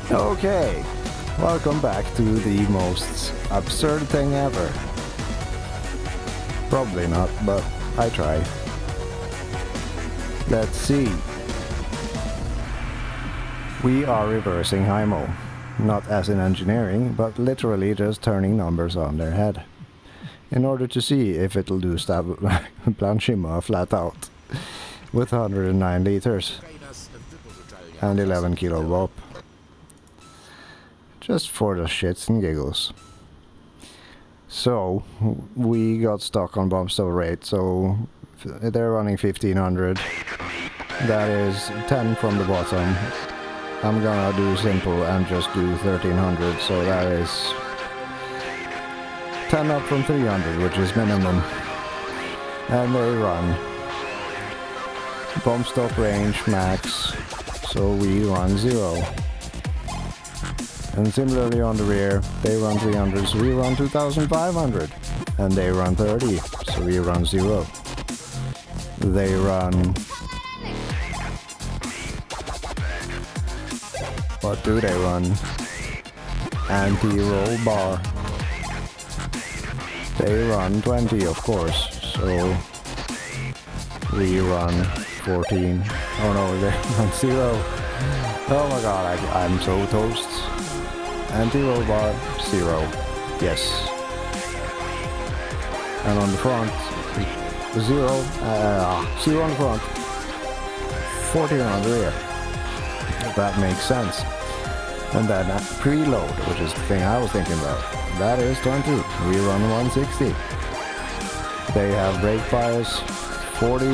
Okay, welcome back to the most absurd thing ever. Probably not, but I try. Let's see. We are reversing Hymo. Not as in engineering, but literally just turning numbers on their head. In order to see if it'll do Planchima flat out. With 109 liters. And 11 kilo bop. Just for the shits and giggles. So, we got stuck on bump stop rate, so they're running 1500. That is 10 from the bottom. I'm gonna do simple and just do 1300, so that is 10 up from 300, which is minimum. And they run. Bump stop range max, so we run 0. And similarly on the rear, they run 300, so we run 2500. And they run 30, so we run 0. They run... What do they run? Anti-roll bar. They run 20, of course, so we run 14. Oh no, they run 0. Oh my god, I'm so toast. Anti-roll bar, 0. Yes. And on the front, 0. 0 on the front, 14 on the rear. That makes sense. And then preload, which is the thing I was thinking about. That is 20. We run 160. They have brake bias 40.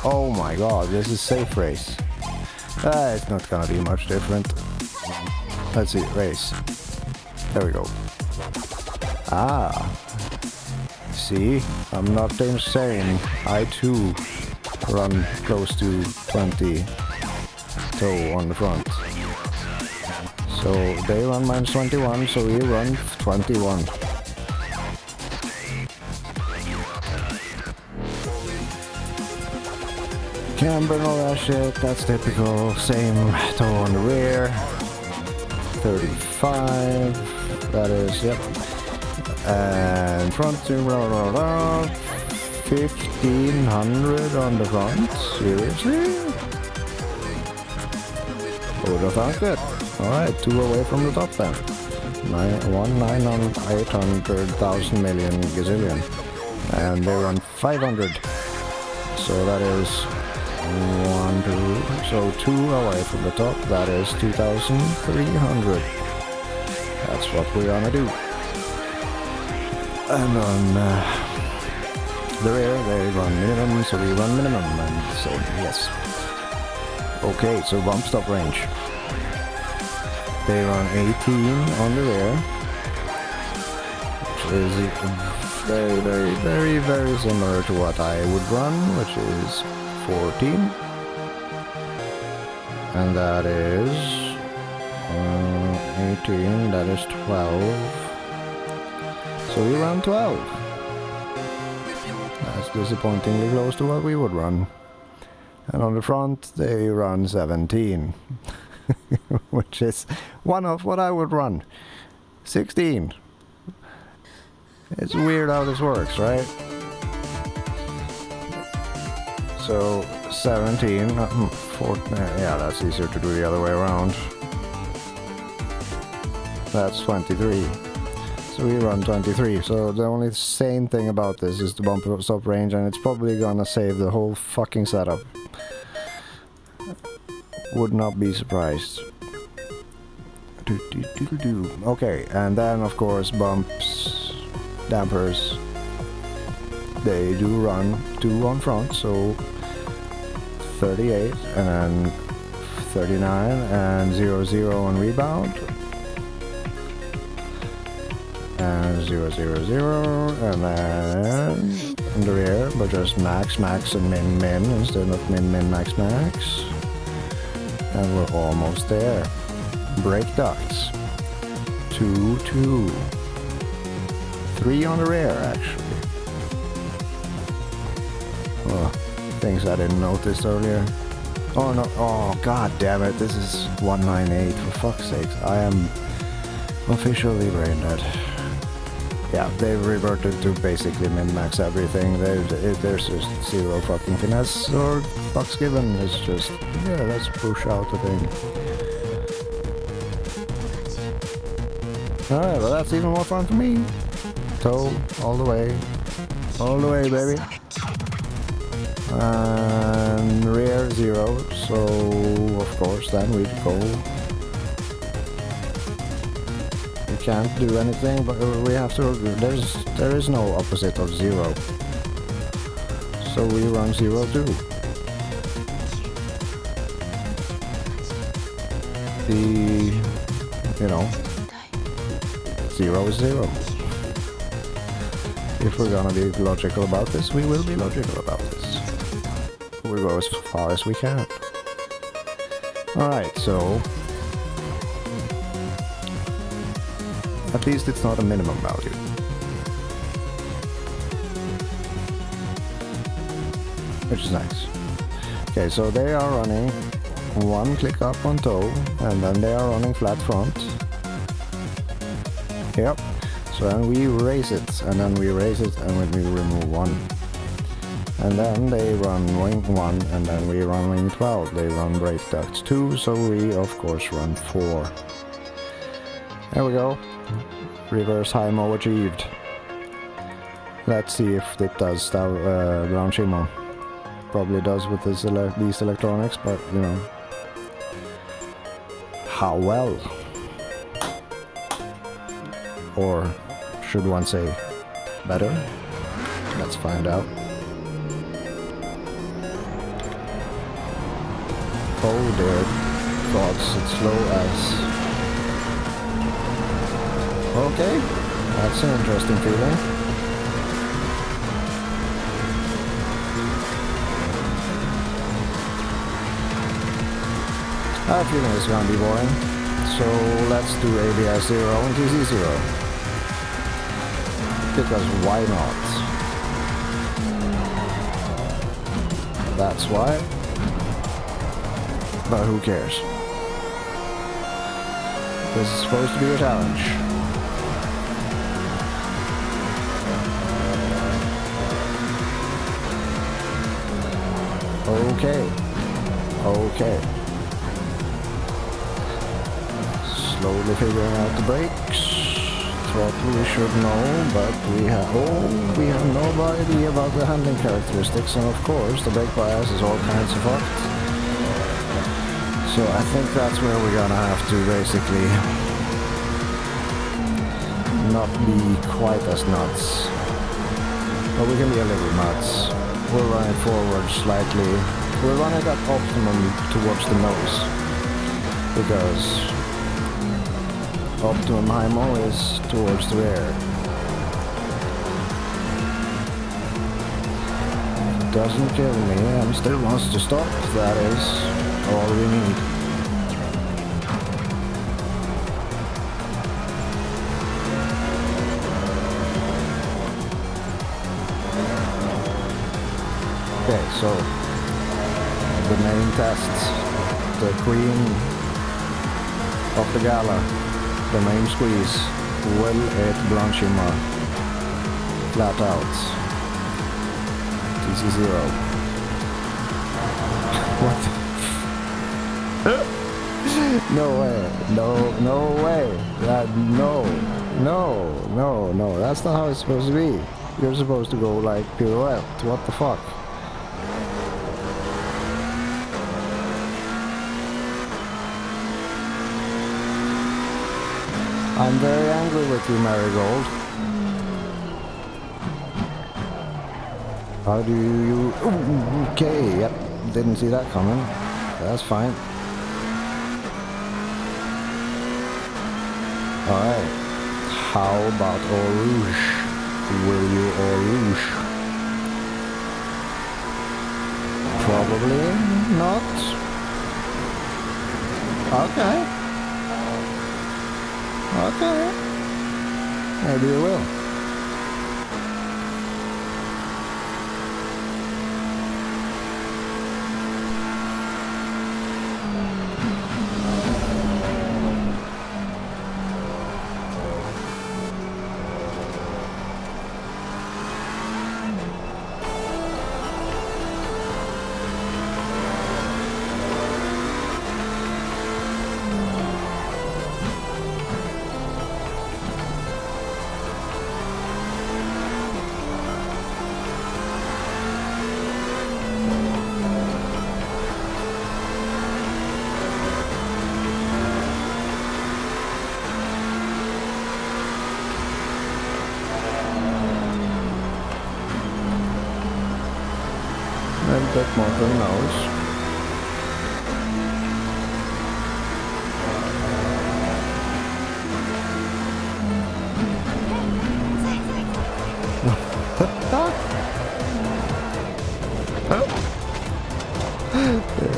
Oh my god, this is safe race. It's not gonna be much different. Let's see, race. There we go. See, I'm not insane. I too run close to 20 toe on the front. So they run minus 21, so we run 21. Camber and all that shit, that's typical. Same toe on the rear. 35, that is, yep. And front, 1500 on the front, seriously? Would have thought good. Alright, 2 away from the top then. 9 on 800,000 million gazillion. And they run 500. So that is 1, 2, so 2 away from the top, that is 2,300. That's what we're gonna do. And on the rear, they run minimum, so we run minimum, and so yes. Okay, so bump stop range. They run 18 on the rear, which is very similar to what I would run, which is 14. And that is 18, that is 12. So we run 12. That's disappointingly close to what we would run. And on the front, they run 17. Which is one of what I would run. 16. It's weird how this works, right? So 17, 14, yeah, that's easier to do the other way around. That's 23. So we run 23. So the only sane thing about this is the bump stop range, and it's probably gonna save the whole fucking setup. Would not be surprised. Okay, and then of course bumps, dampers. They do run 2 on front, so 38 and 39 and 0 on rebound. And 0 and then on the rear, but just max and min instead of min max. And we're almost there. Brake ducts. 2, 3 on the rear actually. Oh, things I didn't notice earlier. Oh no, oh god damn it, this is 198, for fuck's sakes. I am officially brain dead. Yeah, they've reverted to basically min-max everything. There's just zero fucking finesse or fucks given. It's just, yeah, let's push out the thing. Alright, well that's even more fun for me. Toe, all the way, baby. And rear 0, so of course then we'd go. We can't do anything, but we have to. There is no opposite of 0, so we run 0 too. You know, 0 is 0. If we're gonna be logical about this, we will be logical about this. We go as far as we can. Alright, so at least it's not a minimum value. Which is nice. Okay, so they are running 1 click up on toe, and then they are running flat front. Yep. So then we raise it, and then we raise it, and then we remove 1. And then they run wing 1, and then we run wing 12. They run brake ducts 2, so we of course run 4. There we go. Reverse Hymo achieved. Let's see if it does ground Hymo. Probably does with these electronics, but you know. How well? Or should one say better? Let's find out. Oh dear gods, it's slow as. Okay, that's an interesting feeling. I have a feeling it's gonna be boring. So let's do ABS 0 and TC 0. Because why not? That's why. But who cares? This is supposed to be a challenge. Okay. Slowly figuring out the brakes. Throttle we should know, but we have no idea about the handling characteristics, and of course the brake bias is all kinds of fucked. So I think that's where we're gonna have to basically not be quite as nuts. But we can be a little nuts. We'll run it forward slightly. We'll run it at optimum towards the nose. Because optimum Hymo is towards the rear. It doesn't kill me and still wants to stop. That is all we need. Okay, so the main tests, the queen of the gala, the main squeeze, will it blanch Hymo flat out? TC 0. What? No way. No way. No. That's not how it's supposed to be. You're supposed to go like pirouette. What the fuck? I'm very angry with you, Marigold. How do you... Okay, yep. Didn't see that coming. That's fine. Alright. How about Eau Rouge? Will you Eau Rouge? Probably not. Okay. Maybe you will. bit more to the nose.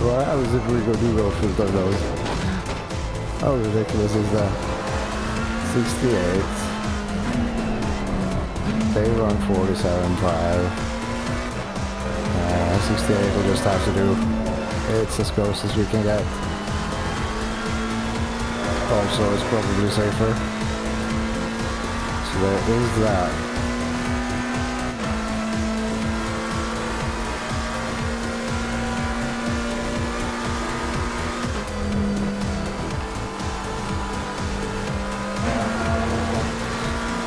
What happens if we do go through the nose? How ridiculous is that? 68. They run 47.5. 68 we'll just have to do. It's as close as we can get. Also, it's probably safer. So there is that.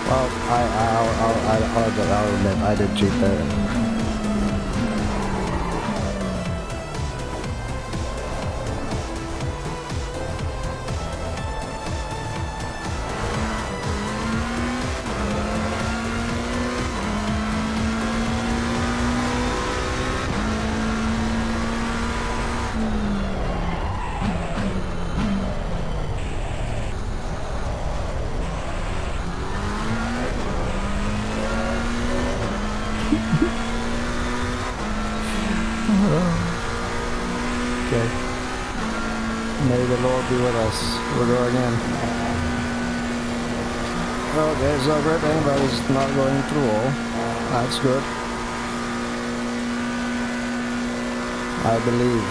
Well, I'll admit I did cheat there. Okay. May the Lord be with us. We're going in. Okay, so gripping, but it's not going through all. That's good. I believe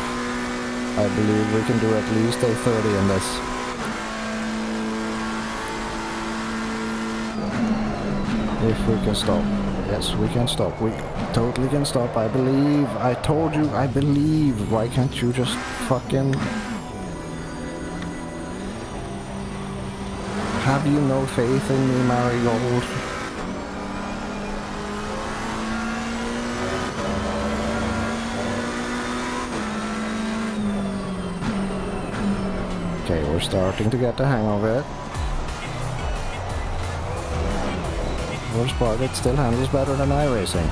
we can do at least a 30 in this. If we can stop. Yes, we can stop. We totally can stop. I believe. I told you, I believe. Why can't you just fucking... Have you no faith in me, Marigold? Okay, we're starting to get the hang of it. Worst part, it still handles better than iRacing.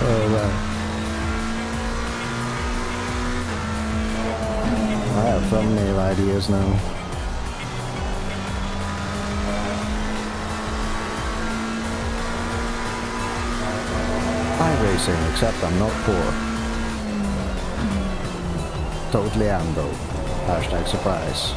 Oh man. I have thumbnail ideas now. iRacing, except I'm not poor. Totally am though. Hashtag surprise.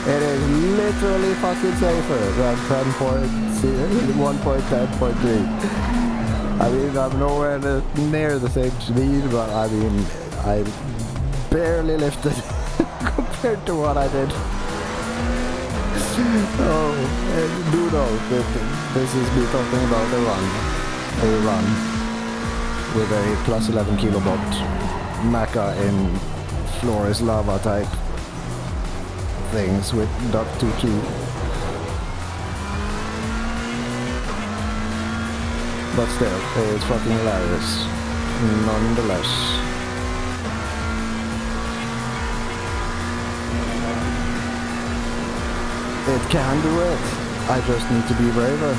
It is literally fucking safer than 1.10.3. I mean, I'm nowhere near the same speed, but I mean, I barely lifted compared to what I did. Oh, and do note that this is me talking about a run with a plus 11 kilobot mecha in Flores lava type things with .22. But still, it's fucking hilarious. Nonetheless. It can do it. I just need to be braver.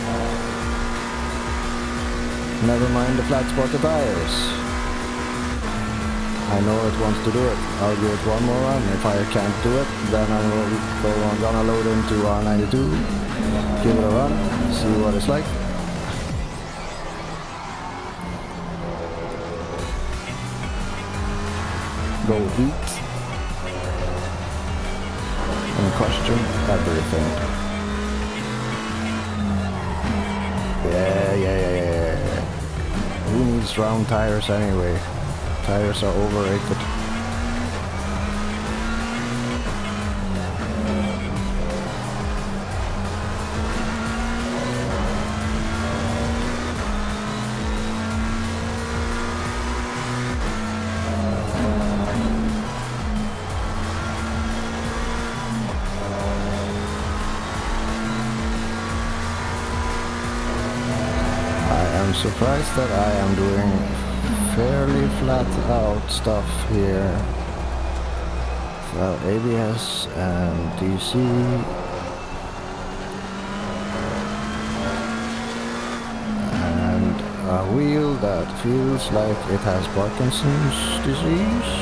Never mind the flat spotted tires. I know it wants to do it. I'll do it one more run. If I can't do it, then I'm gonna load into R92, give it a run, see what it's like. Go eat and question everything. Yeah. Who needs round tires anyway? Tires are overrated. I'm surprised that I am doing fairly flat out stuff here. Without ABS and DC. And a wheel that feels like it has Parkinson's disease.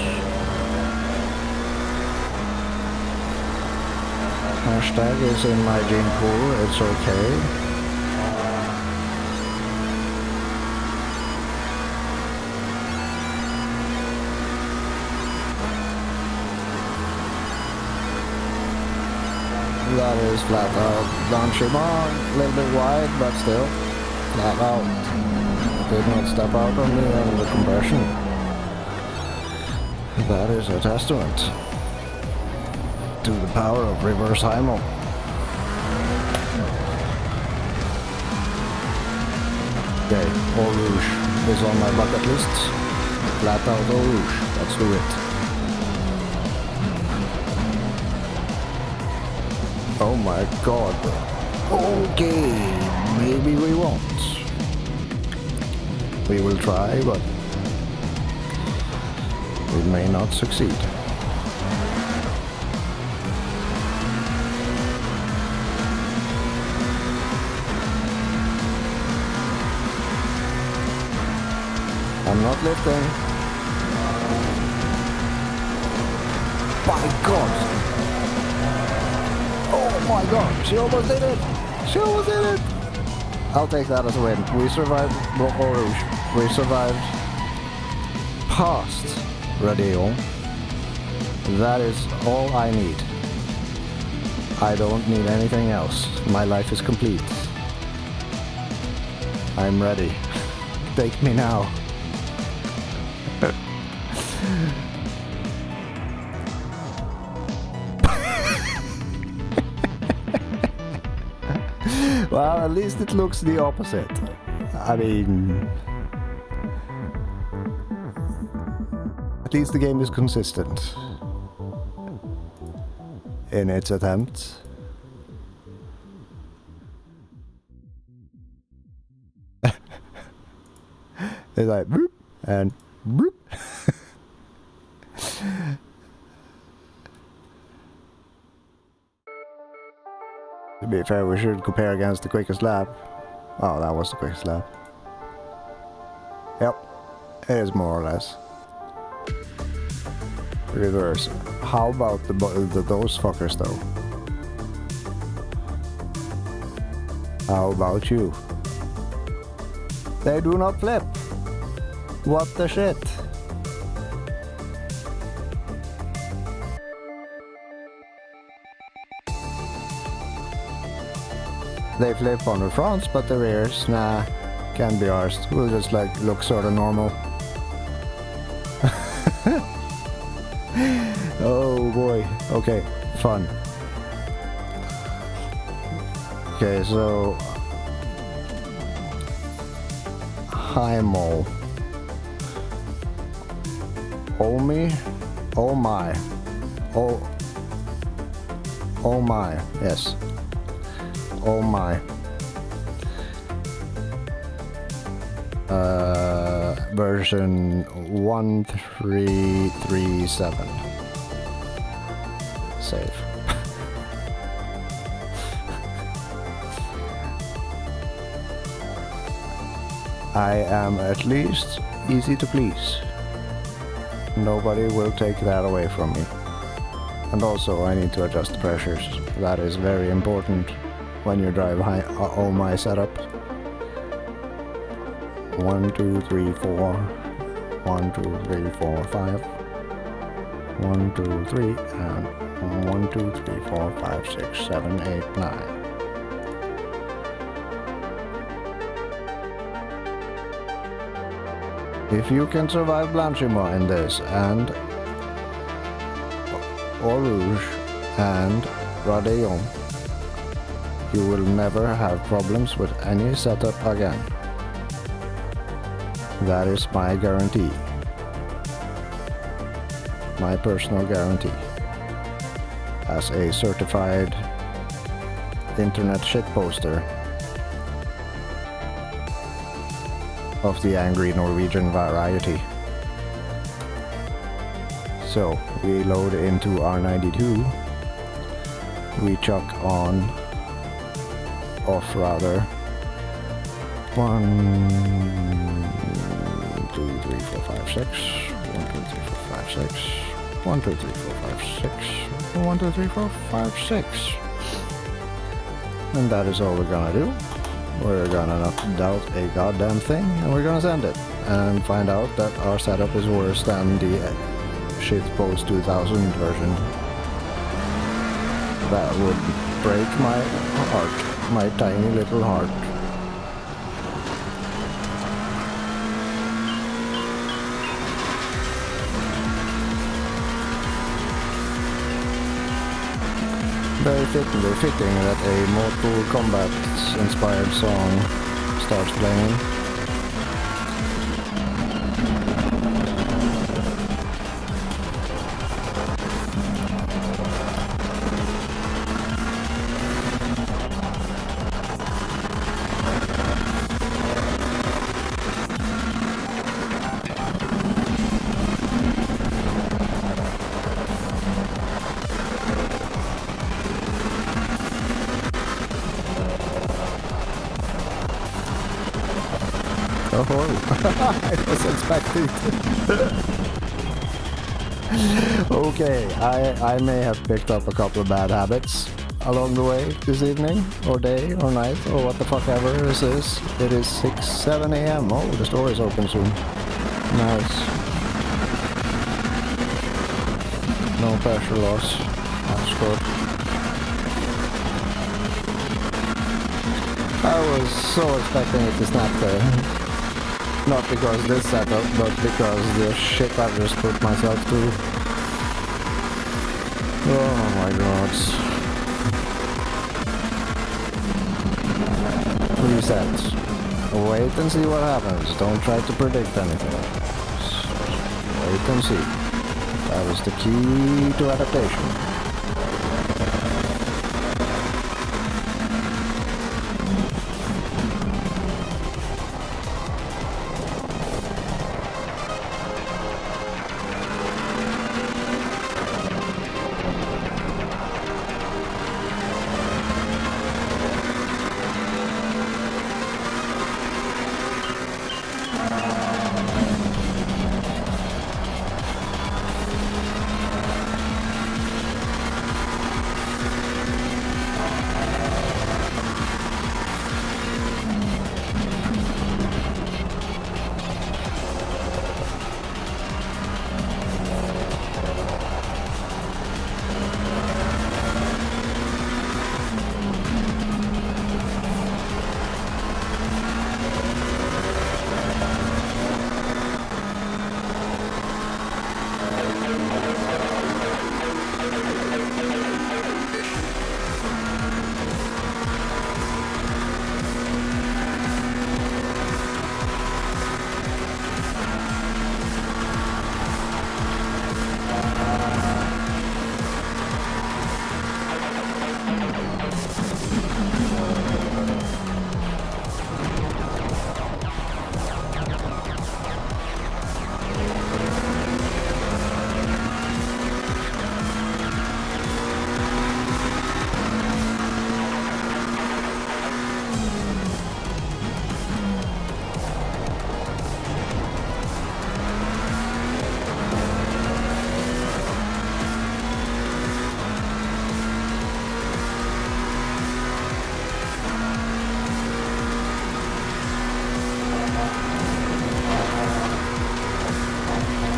Hashtag is in my gene pool, it's okay. That is flat out. Blanchiment, a little bit wide, but still flat out. Did not step out on me on the compression. That is a testament to the power of reverse Hymo. Okay, Eau Rouge is on my bucket list. Flat out Eau Rouge, let's do it. Oh my god. Okay, maybe we won't. We will try, but we may not succeed. I'm not lifting. My god! Oh my god, she almost did it! She almost did it! I'll take that as a win. We survived Eau Rouge. We survived past Radio. That is all I need. I don't need anything else. My life is complete. I'm ready. Take me now. Well, at least it looks the opposite. I mean, at least the game is consistent in its attempts. It's like boop and boop. To be fair, we should compare against the quickest lap. Oh, that was the quickest lap. Yep, it is more or less. Reverse. How about those fuckers though? How about you? They do not flip. What the shit? They flip on the fronts, but the rears, nah, can't be arsed. We'll just like look sort of normal. Oh boy. Okay, fun. Okay, so Hymo. Oh me? Oh my. Oh my, yes. Oh my. Version 1337. Save. I am at least easy to please. Nobody will take that away from me. And also I need to adjust the pressures. That is very important when you drive oh my setup. 1, 2, 3, 4. 1, 2, 3, 4, 5. 1, 2, 3, and 1, 2, 3, 4, 5, 6, 7, 8, 9. If you can survive Blanchiment in this, and Eau Rouge, and Radeon, you will never have problems with any setup again. That is my guarantee. My personal guarantee. As a certified internet shitposter. of the angry Norwegian variety. So we load into R92, we chuck on, off rather, 1, 2, 3, 4, 5, 6, 1, 2, 3, 4, 5, 6, 1, 2, 3, 4, 5, 6, 1, 2, 3, 4, 5, 6. And that is all we're gonna do. We're gonna not doubt a goddamn thing, and we're gonna send it and find out that our setup is worse than the shit post 2000 version. That would break my heart, my tiny little heart. Very fitting that a Mortal Kombat inspired song starts playing. Oh, I was expecting to. Okay, I may have picked up a couple of bad habits along the way this evening, or day, or night, or what the fuck ever this is. It is 7 a.m. Oh, the store is open soon. Nice. No pressure loss. That's good. I was so expecting it to snap there. Not because this setup, but because the shit I've just put myself through. Oh my god. Reset. Wait and see what happens. Don't try to predict anything. Wait and see. That is the key to adaptation.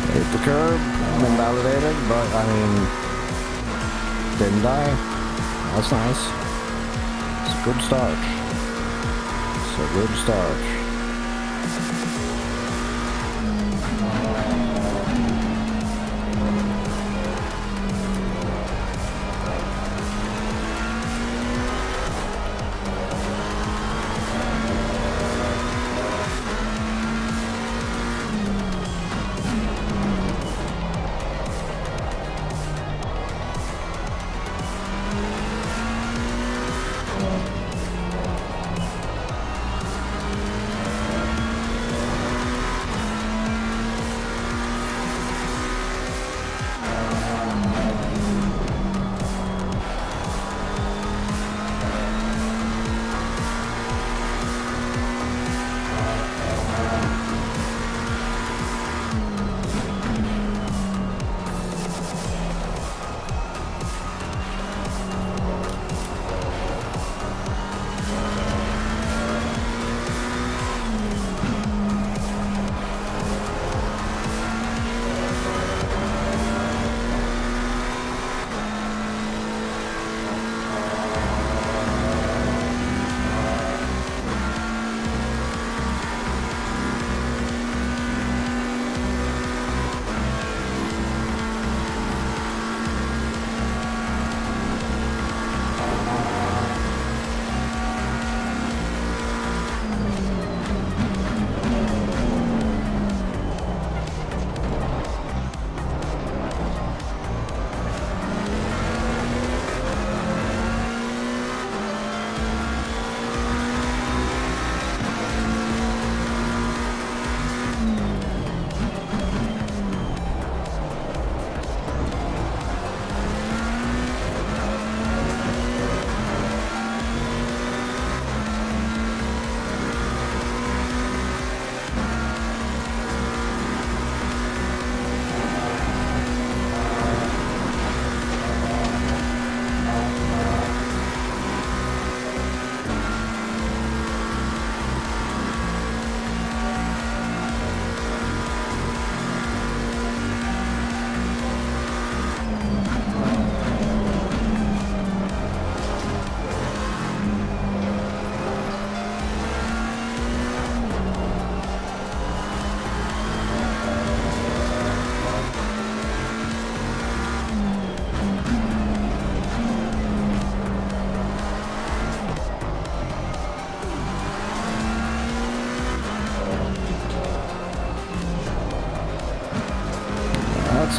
Hit the curb, been validated, but I mean, didn't die. That's nice. It's a good start. It's a good start.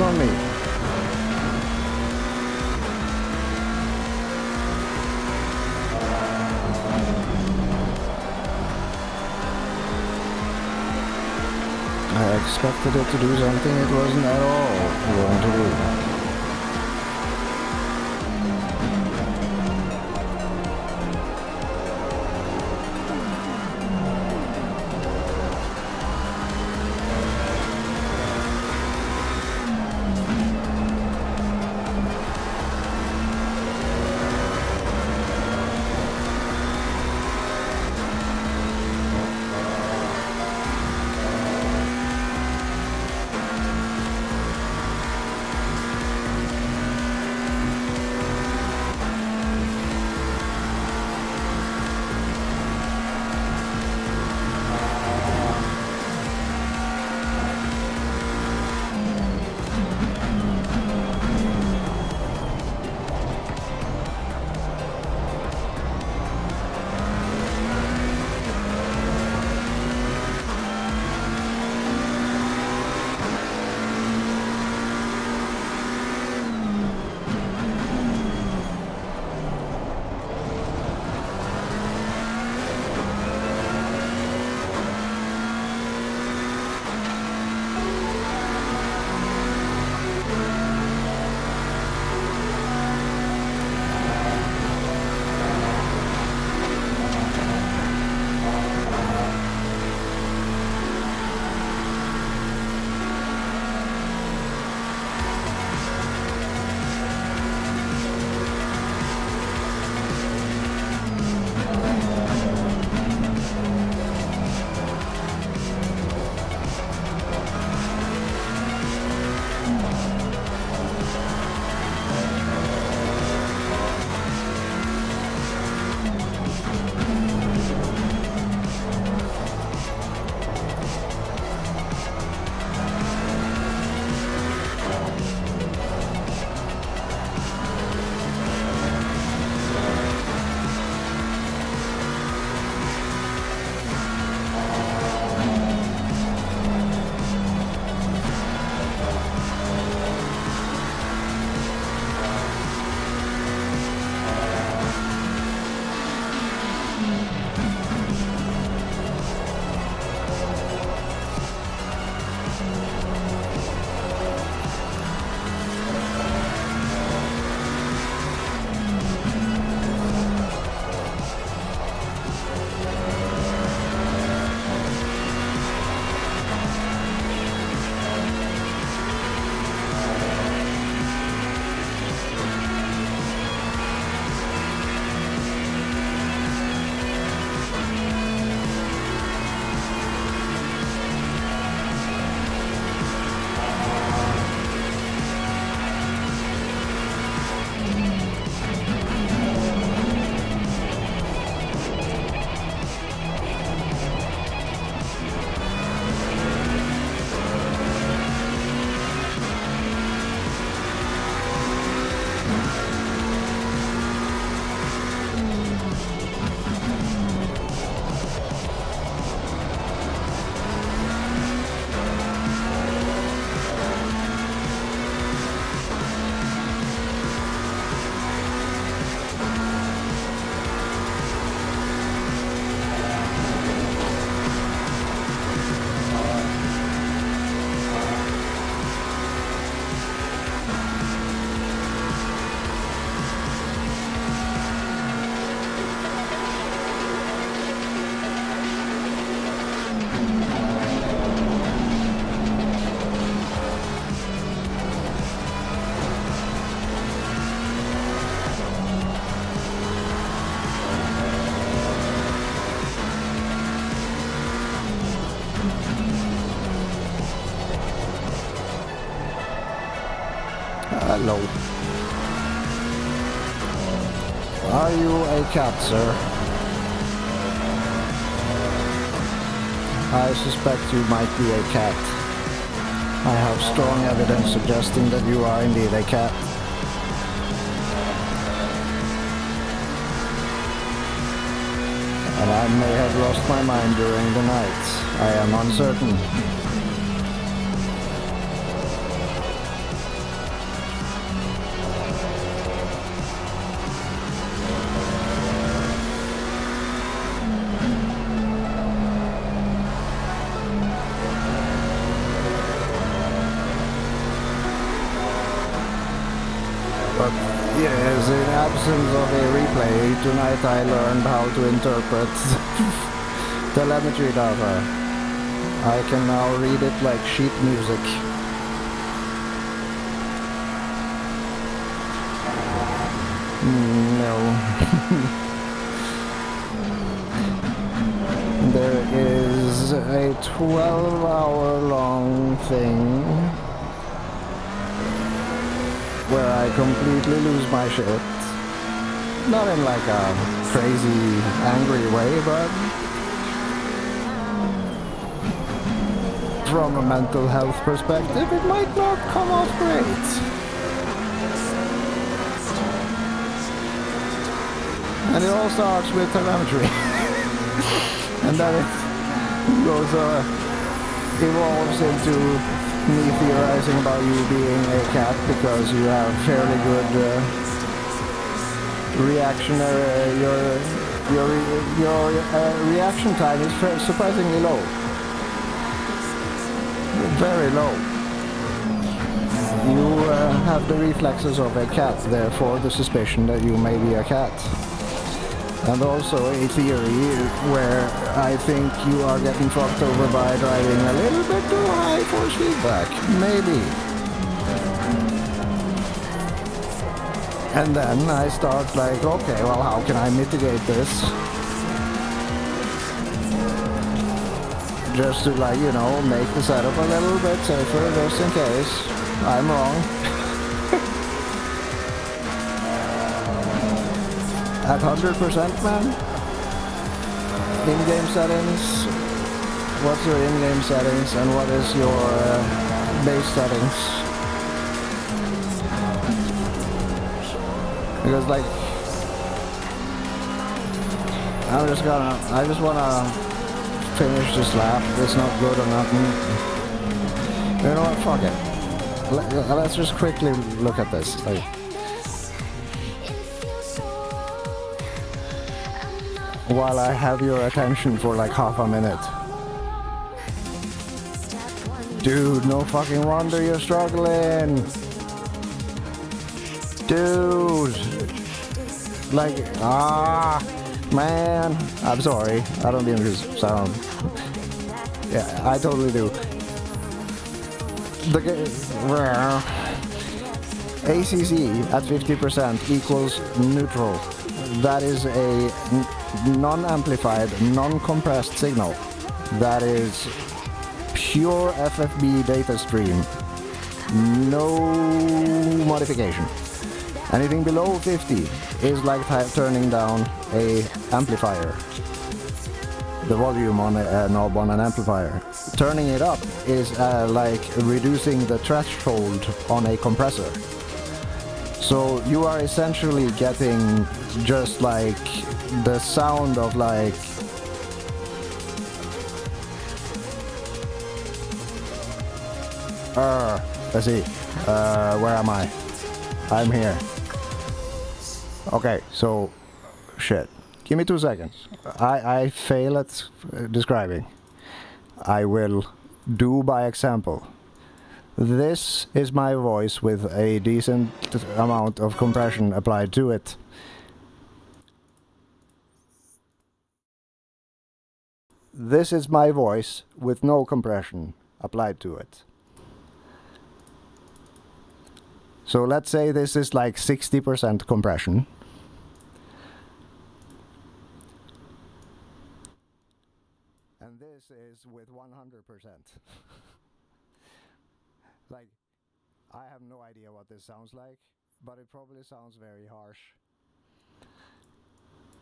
nuts on me. I expected it to do something it wasn't at all going to do. Hello. Are you a cat, sir? I suspect you might be a cat. I have strong evidence suggesting that you are indeed a cat. And I may have lost my mind during the night. I am uncertain. absence of a replay, tonight I learned how to interpret telemetry data. I can now read it like sheet music. No. There is a 12-hour-long thing where I completely lose my shit. Not in like a crazy, angry way, but from a mental health perspective, it might not come off great. And it all starts with telemetry. And then it goes, evolves into me theorizing about you being a cat because you have fairly good your reaction time is surprisingly low. Very low. You have the reflexes of a cat, therefore the suspicion that you may be a cat. And also a theory where I think you are getting fucked over by driving a little bit too high force feedback. Maybe. And then I start like, okay, well, how can I mitigate this? Just to, like, you know, make the setup a little bit safer just in case I'm wrong. At 100%, man? In-game settings? What's your in-game settings and what is your base settings? Because, like, I just wanna finish this lap. It's not good or nothing. You know what? Fuck it. Let's just quickly look at this. Like, while I have your attention for like half a minute. Dude, no fucking wonder you're struggling. Dude. Like, man. I'm sorry. I don't mean to sound... Yeah, I totally do. ACC at 50% equals neutral. That is a non-amplified, non-compressed signal. That is pure FFB data stream. No modification. Anything below 50 is like turning down a amplifier. The volume on a knob on an amplifier. Turning it up is like reducing the threshold on a compressor. So you are essentially getting just like the sound of like let's see, where am I? I'm here. Okay, so shit. Give me 2 seconds. I fail at describing. I will do by example. This is my voice with a decent amount of compression applied to it. This is my voice with no compression applied to it. So let's say this is like 60% compression. And this is with 100%. Like, I have no idea what this sounds like, but it probably sounds very harsh.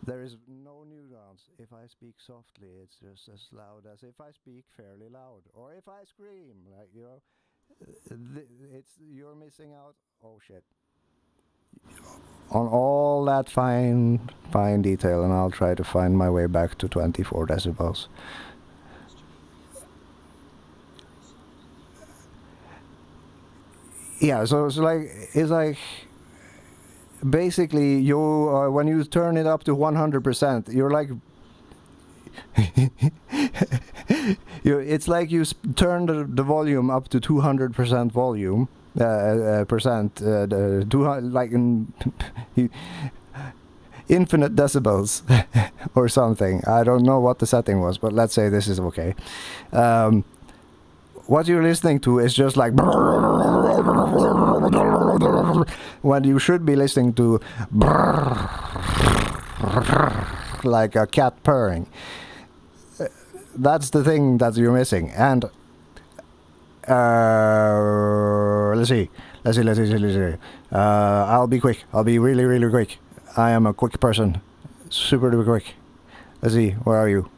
There is no nuance. If I speak softly, it's just as loud as if I speak fairly loud. Or if I scream, like, you know, you're missing out. Oh shit. On all that fine detail, and I'll try to find my way back to 24 decibels. Yeah, so it's like basically you when you turn it up to 100%, you're like it's like you turn the volume up to 200% volume, percent, 200, like infinite decibels or something. I don't know what the setting was, but let's say this is okay. What you're listening to is just like when you should be listening to like a cat purring. That's the thing that you're missing. And let's see. I'll be quick. I'll be really, really quick. I am a quick person. Super duper quick. Let's see. Where are you?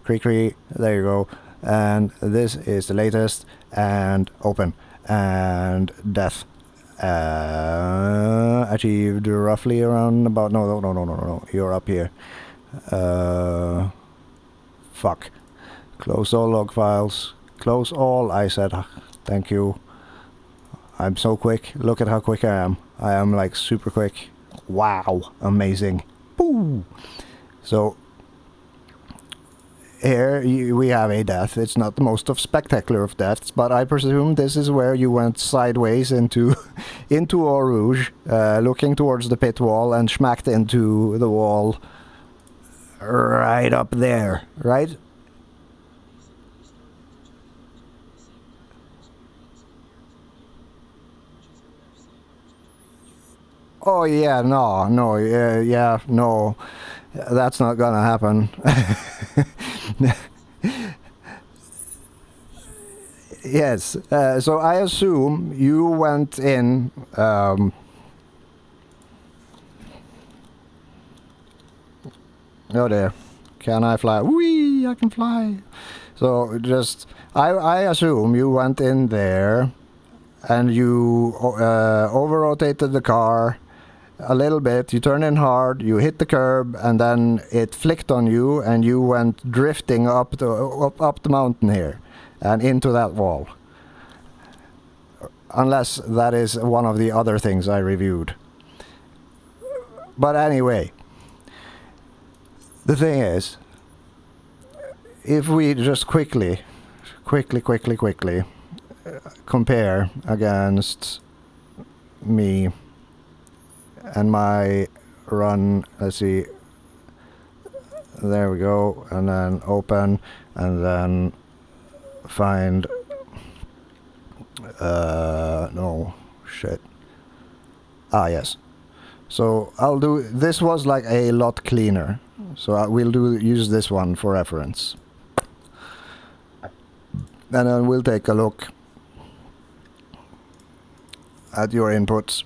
Creak. There you go. And this is the latest. And open. And death. Achieved roughly around about... No. You're up here. Fuck. Close all log files. Close all, I said. Thank you. I'm so quick. Look at how quick I am. I am like super quick. Wow. Amazing. Boo! So, here we have a death. It's not the most spectacular of deaths, but I presume this is where you went sideways into into Eau Rouge, looking towards the pit wall and smacked into the wall right up there, right? Oh yeah, no, yeah, no, that's not gonna happen. Yes, so I assume you went in. Oh there, can I fly? Whee! I can fly. So just, I assume you went in there, and you over-rotated the car a little bit, you turn in hard, you hit the curb, and then it flicked on you, and you went drifting up the mountain here, and into that wall. Unless that is one of the other things I reviewed. But anyway, the thing is, if we just quickly compare against me and my run, let's see, there we go, and then open, and then find, no, shit, yes, so I'll do, this was like a lot cleaner, so I will use this one for reference, and then we'll take a look at your inputs.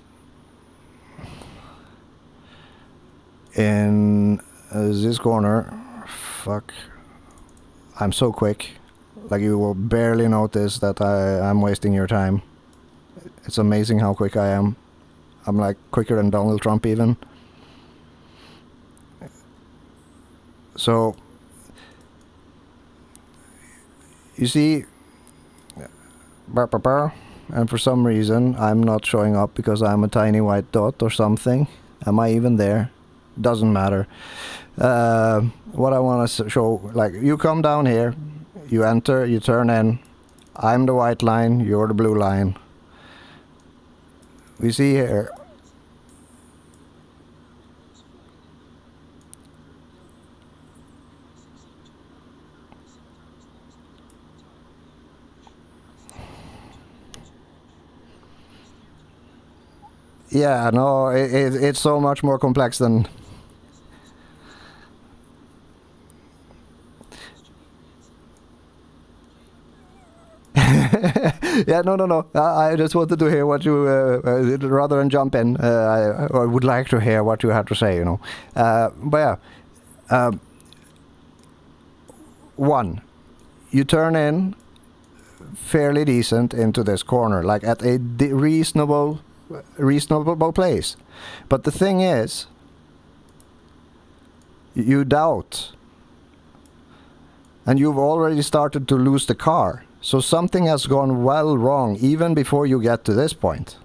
In this corner, fuck, I'm so quick, like you will barely notice that I'm wasting your time. It's amazing how quick I am. I'm like quicker than Donald Trump even. So, you see, and for some reason I'm not showing up because I'm a tiny white dot or something. Am I even there? Doesn't matter. What I want to show, like, you come down here, you enter, you turn in, I'm the white line, you're the blue line. We see here, yeah, no, it's so much more complex than... Yeah, no. I just wanted to hear what you, rather than jump in, I would like to hear what you had to say, you know. But yeah, one, you turn in fairly decent into this corner, like at a reasonable place. But the thing is, you doubt, and you've already started to lose the car. So something has gone well wrong even before you get to this point.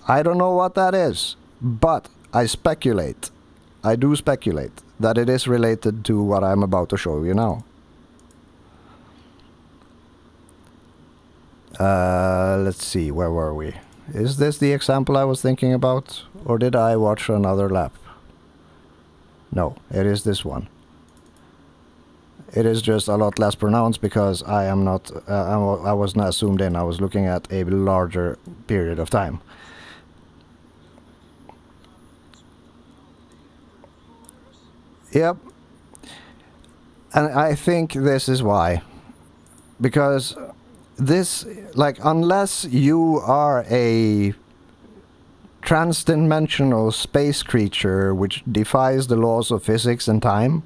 I don't know what that is, but I do speculate that it is related to what I'm about to show you now. Let's see, where were we? Is this the example I was thinking about? Or did I watch another lap? No, it is this one. It is just a lot less pronounced because I am not, I was not zoomed in. I was looking at a larger period of time. Yep. And I think this is why. Because this, like, unless you are a trans-dimensional space creature which defies the laws of physics and time,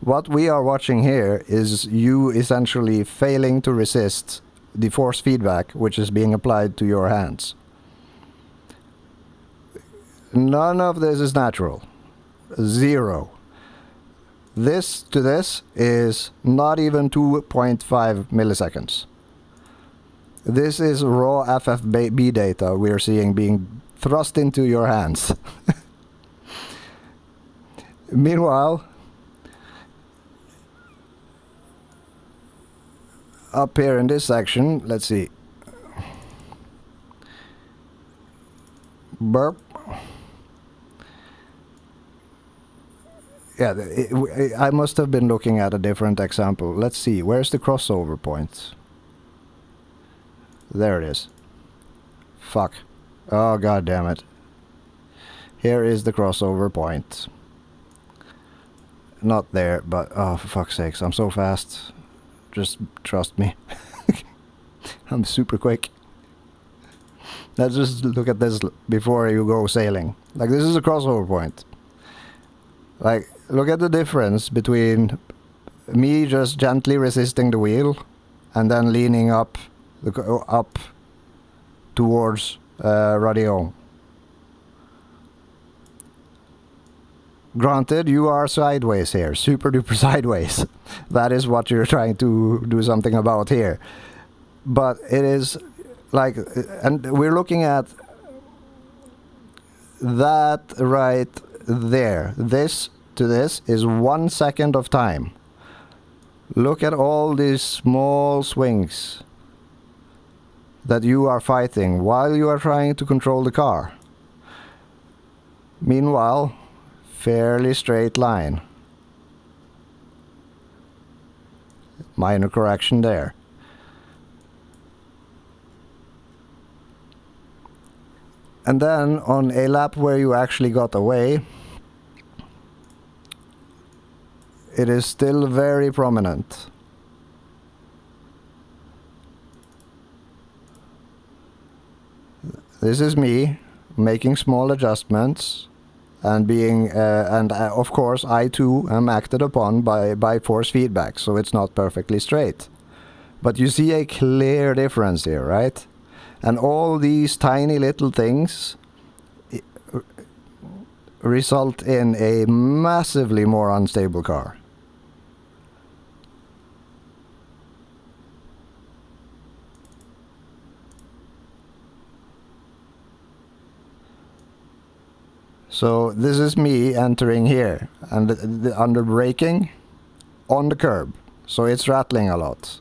what we are watching here is you essentially failing to resist the force feedback which is being applied to your hands. None of this is natural. Zero. This to this is not even 2.5 milliseconds. This is raw FFB data we are seeing being thrust into your hands. Meanwhile, up here in this section, let's see. Burp. Yeah, I must have been looking at a different example. Let's see, where's the crossover point? There it is. Fuck. Oh, god damn it. Here is the crossover point. Not there, but oh, for fuck's sakes, I'm so fast. Just trust me. I'm super quick. Let's just look at this before you go sailing. Like, this is a crossover point. Like, look at the difference between me just gently resisting the wheel and then leaning up towards radio. Granted, you are sideways here, super duper sideways. That is what you're trying to do something about here. But it is like, and we're looking at that right there. This to this is 1 second of time. Look at all these small swings that you are fighting while you are trying to control the car. Meanwhile, fairly straight line. Minor correction there. And then on a lap where you actually got away, it is still very prominent. This is me making small adjustments and being, of course I too am acted upon by force feedback, so it's not perfectly straight. But you see a clear difference here, right? And all these tiny little things result in a massively more unstable car. So this is me entering here, and under braking on the curb, so it's rattling a lot.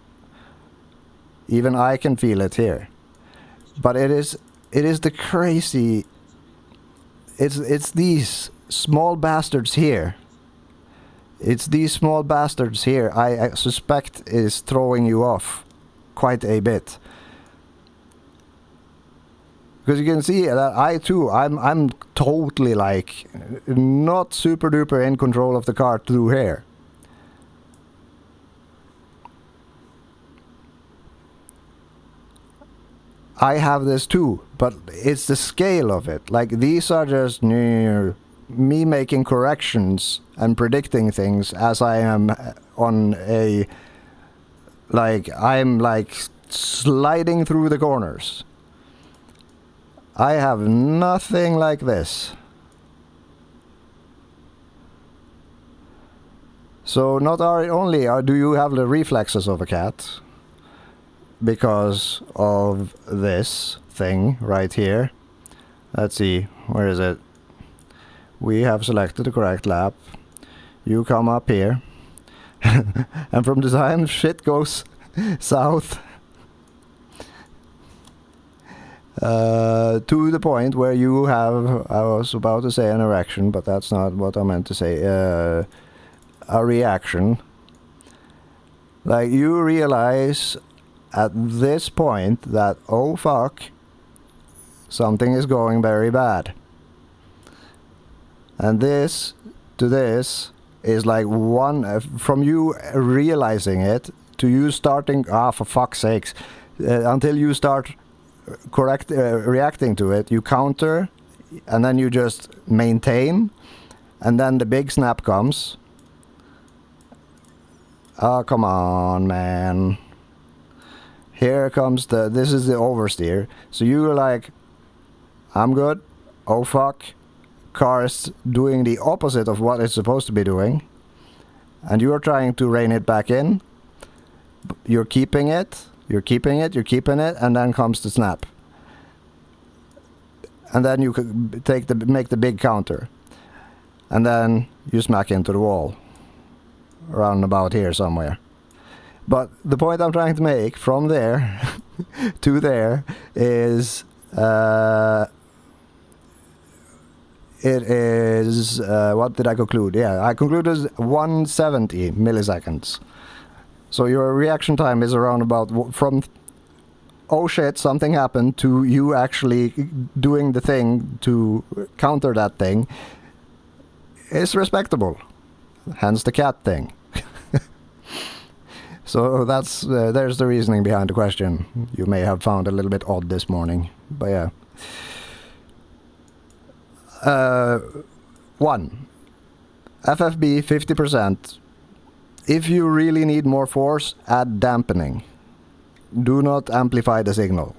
Even I can feel it here. But it is the crazy, it's these small bastards here. It's these small bastards here I suspect is throwing you off quite a bit. Because you can see that I too, I'm totally like not super duper in control of the car through here. I have this too, but it's the scale of it. Like, these are just me making corrections and predicting things as I am on a, like, I'm like sliding through the corners. I have nothing like this. So not only do you have the reflexes of a cat, because of this thing right here. Let's see, where is it? We have selected the correct lap. You come up here. And from the time shit goes south, to the point where you have, I was about to say an erection, but that's not what I meant to say, a reaction. Like, you realize at this point that, oh fuck, something is going very bad. And this to this is like one, from you realizing it to you starting, for fuck's sakes, until you start reacting to it, you counter, and then you just maintain, and then the big snap comes. Oh, come on, man. Here comes this is the oversteer. So you're like, I'm good. Oh fuck. Car is doing the opposite of what it's supposed to be doing. And you are trying to rein it back in. You're keeping it. You're keeping it, and then comes the snap. And then you could make the big counter. And then you smack into the wall. Around about here somewhere. But the point I'm trying to make from there to there is it is what did I conclude? Yeah, I concluded 170 milliseconds. So your reaction time is around about from oh shit, something happened to you actually doing the thing to counter that thing is respectable. Hence the cat thing. So that's there's the reasoning behind the question. You may have found a little bit odd this morning, but yeah. 1. FFB 50%. If you really need more force, add dampening. Do not amplify the signal.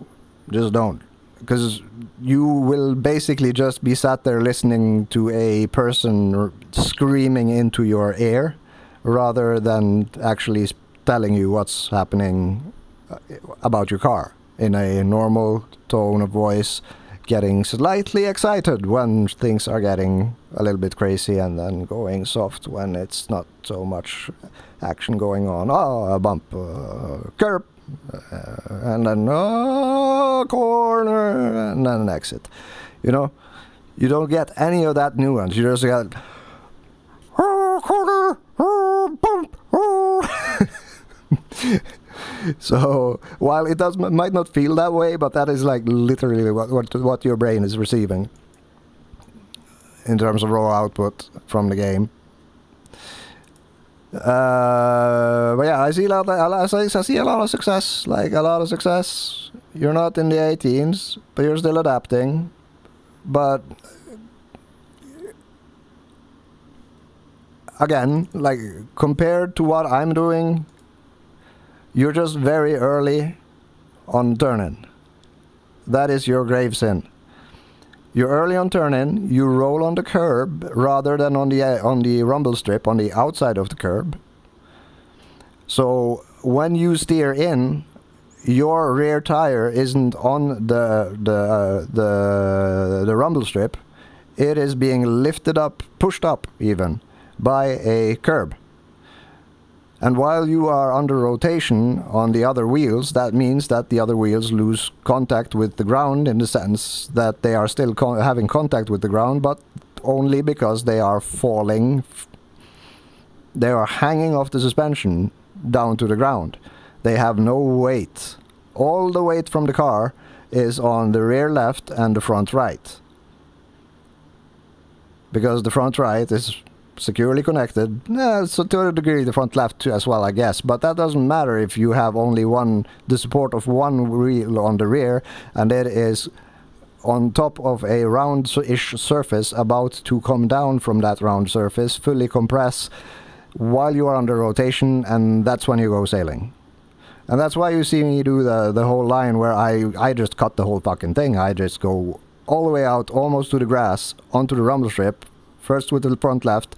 Just don't. Because you will basically just be sat there listening to a person screaming into your ear rather than actually telling you what's happening about your car in a normal tone of voice, getting slightly excited when things are getting a little bit crazy, and then going soft when it's not so much action going on. Oh, a bump, curb, and then corner, and then an exit. You know, you don't get any of that nuance. You just get corner, bump. So while it might not feel that way, but that is like literally what your brain is receiving in terms of raw output from the game. But yeah, I see a lot of success. Like a lot of success. You're not in the 18s, but you're still adapting. But again, like compared to what I'm doing, you're just very early on turn-in. That is your grave sin. You're early on turn-in, you roll on the curb rather than on the rumble strip, on the outside of the curb. So when you steer in, your rear tire isn't on the rumble strip. It is being lifted up, pushed up even, by a curb. And while you are under rotation on the other wheels, that means that the other wheels lose contact with the ground in the sense that they are still having contact with the ground, but only because they are falling. They are hanging off the suspension down to the ground. They have no weight. All the weight from the car is on the rear left and the front right. Because the front right is securely connected. So to a degree the front left too as well, I guess, but that doesn't matter if you have only the support of one wheel on the rear, and it is on top of a round-ish surface about to come down from that round surface, fully compress while you are under rotation, and that's when you go sailing. And that's why you see me do the whole line where I just cut the whole fucking thing. I just go all the way out, almost to the grass, onto the rumble strip, first with the front left.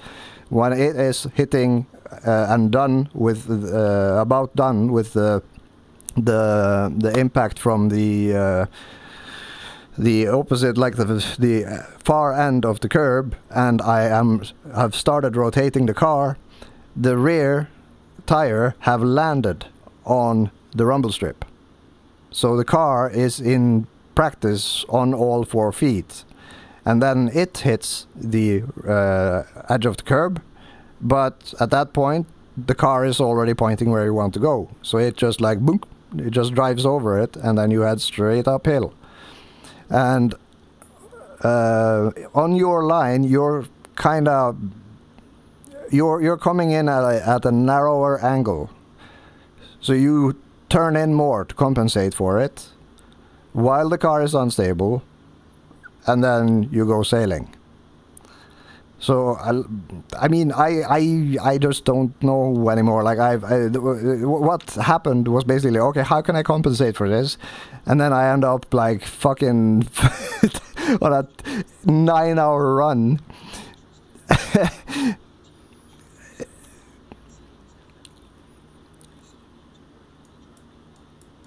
When it is hitting and done with about done with the impact from the opposite, like the far end of the curb, and I've started rotating the car, the rear tire have landed on the rumble strip. So the car is in practice on all 4 feet. And then it hits the edge of the curb, but at that point, the car is already pointing where you want to go. So it just like, boom, it just drives over it, and then you head straight uphill. And on your line, you're kind of, you're coming in at a narrower angle. So you turn in more to compensate for it, while the car is unstable, and then you go sailing. So I mean, I just don't know anymore. Like what happened was basically, okay, how can I compensate for this? And then I end up like fucking on a 9-hour run.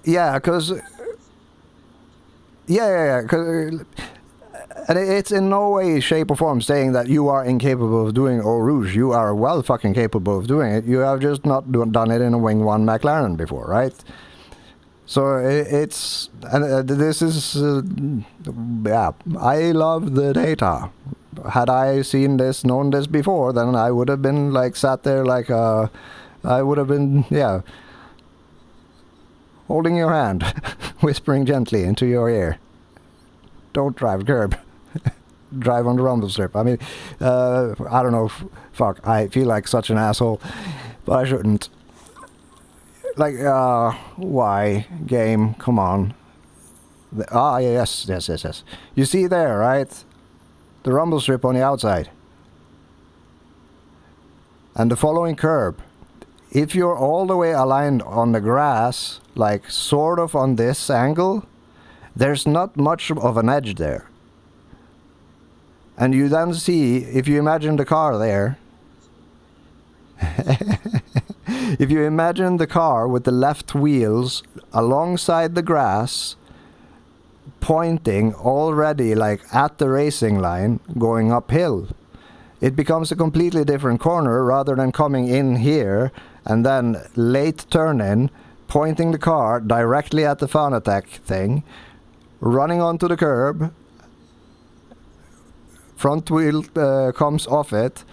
Yeah, because and it's in no way, shape, or form saying that you are incapable of doing Eau Rouge. You are well fucking capable of doing it. You have just not done it in a Wing 1 McLaren before, right? So it's, and this is, yeah, I love the data. Had I seen this, known this before, then I would have been like sat there like, I would have been, yeah, holding your hand, whispering gently into your ear. Don't drive curb. Drive on the rumble strip. I mean, I don't know. Fuck, I feel like such an asshole, but I shouldn't. Like, why? Game, come on. Yes. You see there, right? The rumble strip on the outside. And the following curb. If you're all the way aligned on the grass, like sort of on this angle, there's not much of an edge there. And you then see, if you imagine the car there, if you imagine the car with the left wheels alongside the grass, pointing already like at the racing line, going uphill, it becomes a completely different corner rather than coming in here and then late turn in, pointing the car directly at the Fanatec thing, running onto the curb, front wheel comes off it,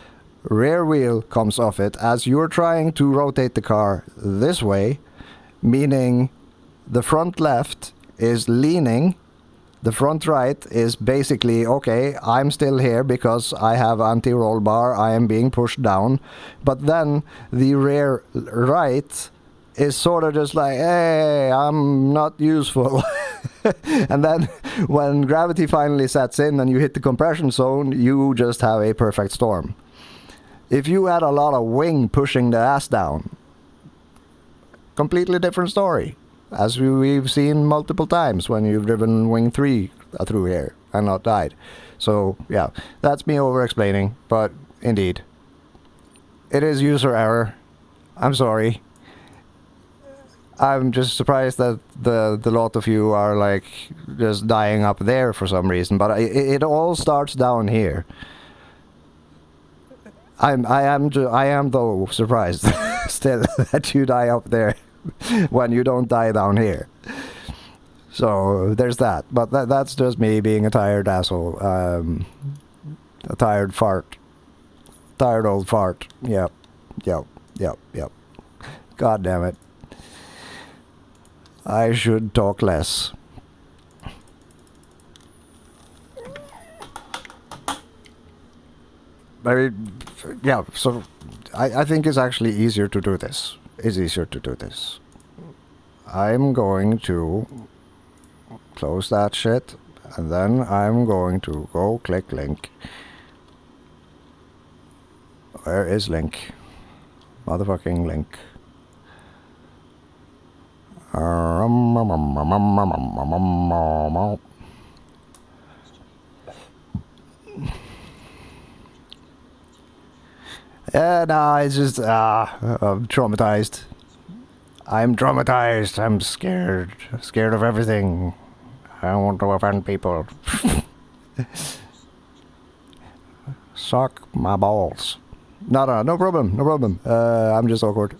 rear wheel comes off it as you're trying to rotate the car this way, meaning the front left is leaning, the front right is basically, okay, I'm still here because I have anti-roll bar, I am being pushed down, but then the rear right is sort of just like, hey, I'm not useful. And then when gravity finally sets in and you hit the compression zone, you just have a perfect storm. If you had a lot of wing pushing the ass down, completely different story, as we've seen multiple times when you've driven Wing 3 through here and not died. So yeah, that's me over explaining, but indeed, it is user error. I'm sorry. I'm just surprised that the lot of you are like just dying up there for some reason, but it all starts down here. I am though surprised still that you die up there when you don't die down here. So there's that, but that's just me being a tired asshole, a tired fart, tired old fart. Yep. God damn it. I should talk less. I mean, yeah, so I think it's actually easier to do this. It's easier to do this. I'm going to close that shit, and then I'm going to go click link. Where is link? Motherfucking link. Yeah, no, it's just, I'm traumatized. I'm traumatized. I'm scared. Scared of everything. I don't want to offend people. Suck my balls. No problem. I'm just awkward.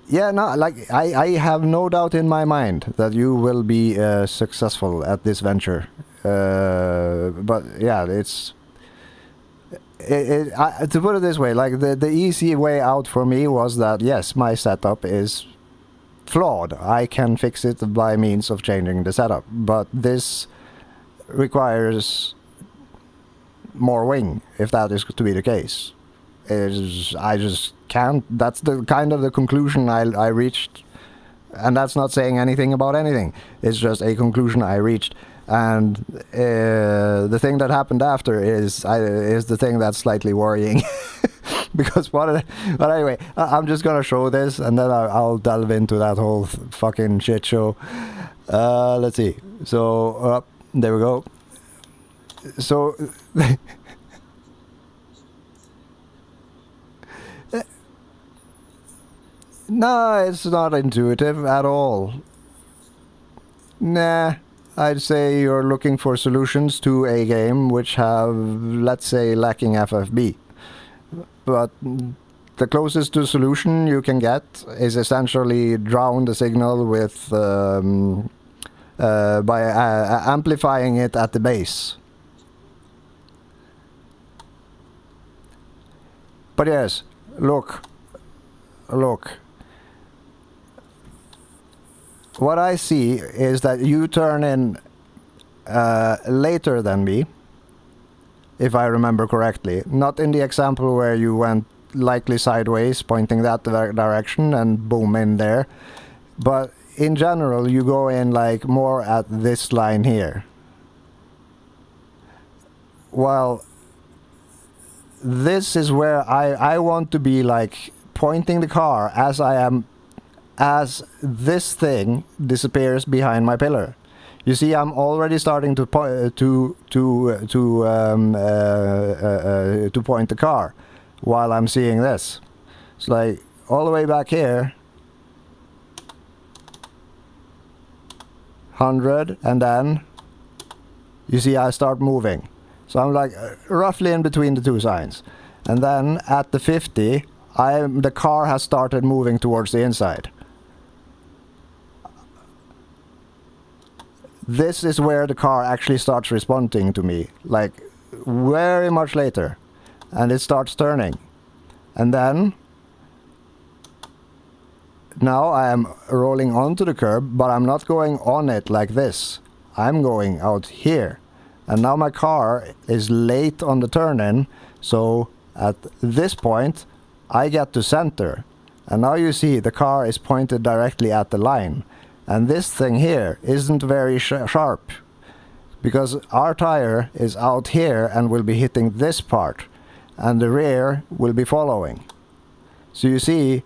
Yeah, no, like I have no doubt in my mind that you will be successful at this venture. But yeah, to put it this way, like the easy way out for me was that yes, my setup is flawed. I can fix it by means of changing the setup, but this requires more wing if that is to be the case. I just can't. That's the kind of the conclusion I reached, and that's not saying anything about anything. It's just a conclusion I reached. And the thing that happened after is the thing that's slightly worrying. Because but anyway, I'm just gonna show this, and then I'll delve into that whole fucking shit show. Let's see. So there we go. So no, it's not intuitive at all. Nah, I'd say you're looking for solutions to a game which have, let's say, lacking FFB. But the closest to solution you can get is essentially drown the signal with by amplifying it at the base. But yes, look. What I see is that you turn in later than me, if I remember correctly. Not in the example where you went likely sideways, pointing that direction, and boom, in there. But in general, you go in like more at this line here. Well, this is where I want to be like pointing the car as I am, as this thing disappears behind my pillar. You see, I'm already starting to point to point the car while I'm seeing this. It's like all the way back here, 100, and then you see I start moving. So I'm like roughly in between the two signs, and then at the 50, the car has started moving towards the inside. This is where the car actually starts responding to me, like very much later, and it starts turning. And then now I am rolling onto the curb, but I'm not going on it like this. I'm going out here, and now my car is late on the turn-in, so at this point I get to center, and now you see the car is pointed directly at the line. And this thing here isn't very sharp, because our tire is out here and will be hitting this part, and the rear will be following. So you see,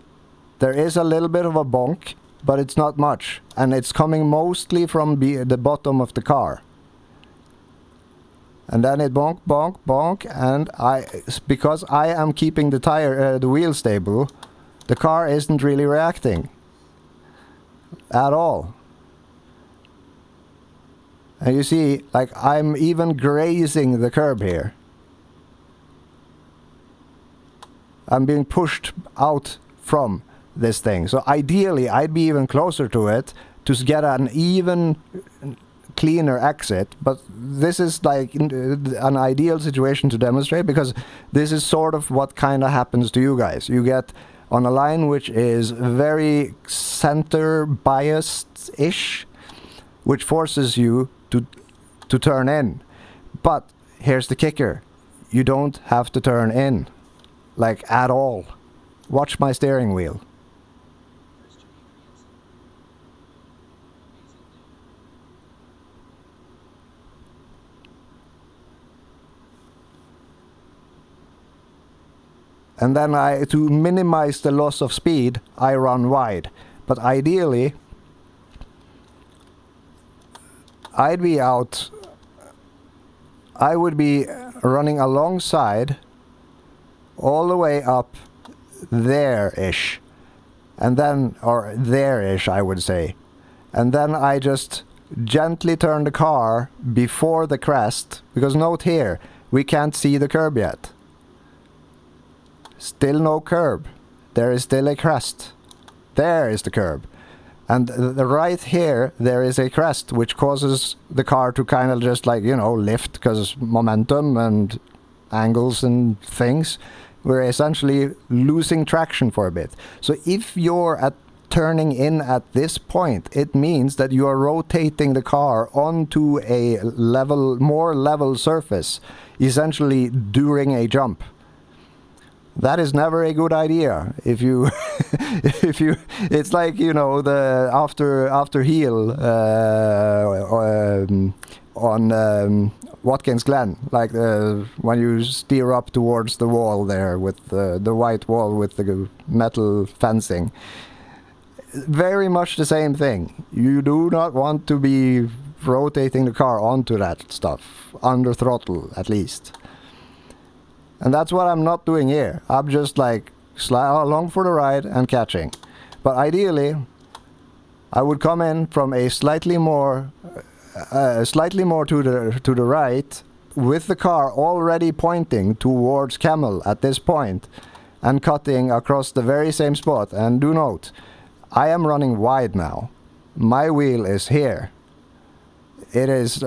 there is a little bit of a bonk, but it's not much, and it's coming mostly from the bottom of the car. And then it bonk, bonk, bonk, and because I am keeping the wheel stable, the car isn't really reacting at all. And you see, like, I'm even grazing the curb here. I'm being pushed out from this thing. So ideally, I'd be even closer to it to get an even cleaner exit. But this is like an ideal situation to demonstrate, because this is sort of what kind of happens to you guys. You get on a line which is very center biased-ish, which forces you to turn in. But here's the kicker. You don't have to turn in, like, at all. Watch my steering wheel. And then to minimize the loss of speed, I run wide. But ideally, I would be running alongside all the way up there-ish. And then, or there-ish, I would say. And then I just gently turn the car before the crest, because note here, we can't see the curb yet. Still no curb. There is still a crest. There is the curb. And right here, there is a crest, which causes the car to kind of just like, you know, lift because momentum and angles and things. We're essentially losing traction for a bit. So if you're turning in at this point, it means that you are rotating the car onto a more level surface, essentially during a jump. That is never a good idea. If you, it's like, you know, the after heel on Watkins Glen, like when you steer up towards the wall there with the white wall with the metal fencing. Very much the same thing. You do not want to be rotating the car onto that stuff, under throttle at least. And that's what I'm not doing here. I'm just like along for the ride and catching. But ideally, I would come in from a slightly more to the right, with the car already pointing towards Camel at this point, and cutting across the very same spot. And do note, I am running wide now. My wheel is here. It is,